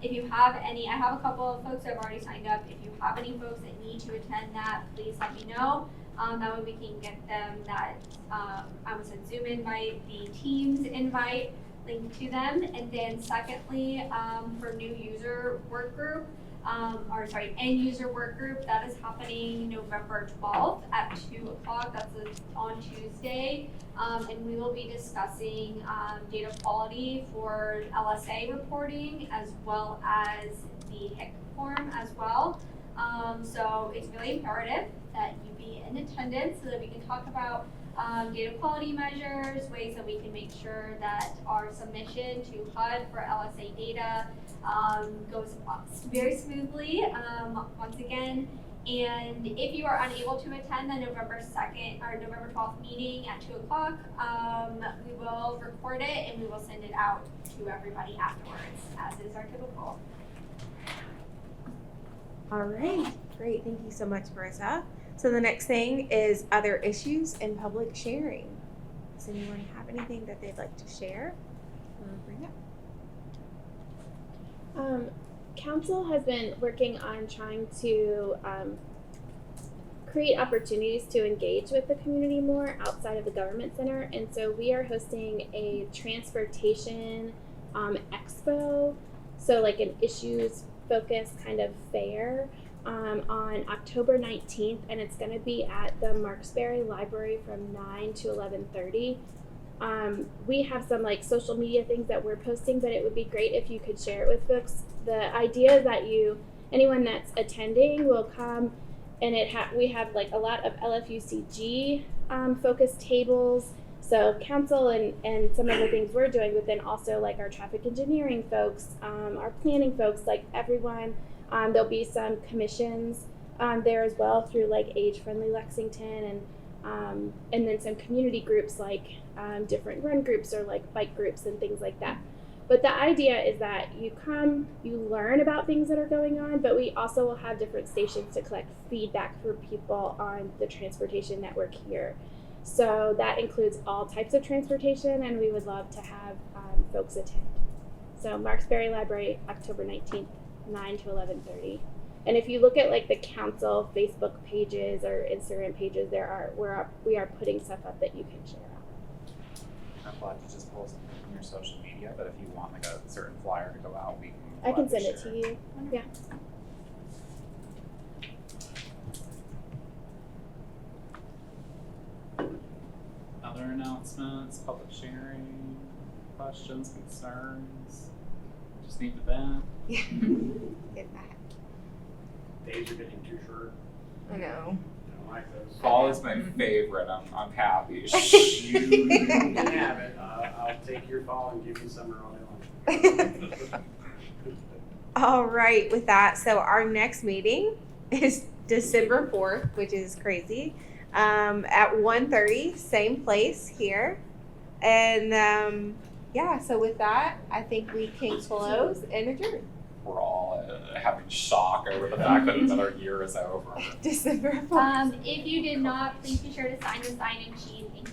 Speaker 8: If you have any, I have a couple of folks who have already signed up. If you have any folks that need to attend that, please let me know. That way we can get them that, I was a Zoom invite, the Teams invite link to them. And then secondly, for new user work group, end user work group, that is happening November 12th at 2 o'clock. That's on Tuesday. And we will be discussing data quality for LSA reporting as well as the HIC form as well. So it's really imperative that you be in attendance so that we can talk about data quality measures, ways that we can make sure that our submission to HUD for LSA data goes very smoothly once again. And if you are unable to attend the November 2nd or November 12th meeting at 2 o'clock, we will record it and we will send it out to everybody afterwards, as is our typical.
Speaker 1: All right, great. Thank you so much, Marissa. So the next thing is other issues and public sharing. Does anyone have anything that they'd like to share or bring up?
Speaker 2: Council has been working on trying to create opportunities to engage with the community more outside of the government center, and so we are hosting a transportation expo, so like an issues focused kind of fair on October 19th, and it's going to be at the Marksberry Library from 9 to 11:30. We have some like social media things that we're posting, but it would be great if you could share it with folks. The idea is that anyone that's attending will come, and we have like a lot of LFUCG focused tables. So council and some of the things we're doing, but then also like our traffic engineering folks, our planning folks, like everyone. There'll be some commissions there as well through like Age Friendly Lexington and then some community groups like different run groups or like bike groups and things like that. But the idea is that you come, you learn about things that are going on, but we also will have different stations to collect feedback for people on the transportation network here. So that includes all types of transportation, and we would love to have folks attend. So Marksberry Library, October 19th, 9 to 11:30. And if you look at like the council Facebook pages or Instagram pages, we are putting stuff up that you can share out.
Speaker 9: I'm glad to just post it on your social media, but if you want like a certain flyer to go out, we can.
Speaker 2: I can send it to you. Yeah.
Speaker 9: Other announcements, public sharing, questions, concerns. Just need to vent.
Speaker 1: Yeah. Get that.
Speaker 6: Days are getting too short.
Speaker 1: I know.
Speaker 6: I don't like those.
Speaker 9: Fall is my favorite. I'm happy.
Speaker 6: You can have it. I'll take your fall and give you summer all day long.
Speaker 1: All right, with that, so our next meeting is December 4th, which is crazy, at 1:30, same place here. And yeah, so with that, I think we can close and adjourn.
Speaker 9: We're all having shock over the fact that another year is over.
Speaker 1: December 4th.
Speaker 8: If you did not, please be sure to sign the sign-in sheet in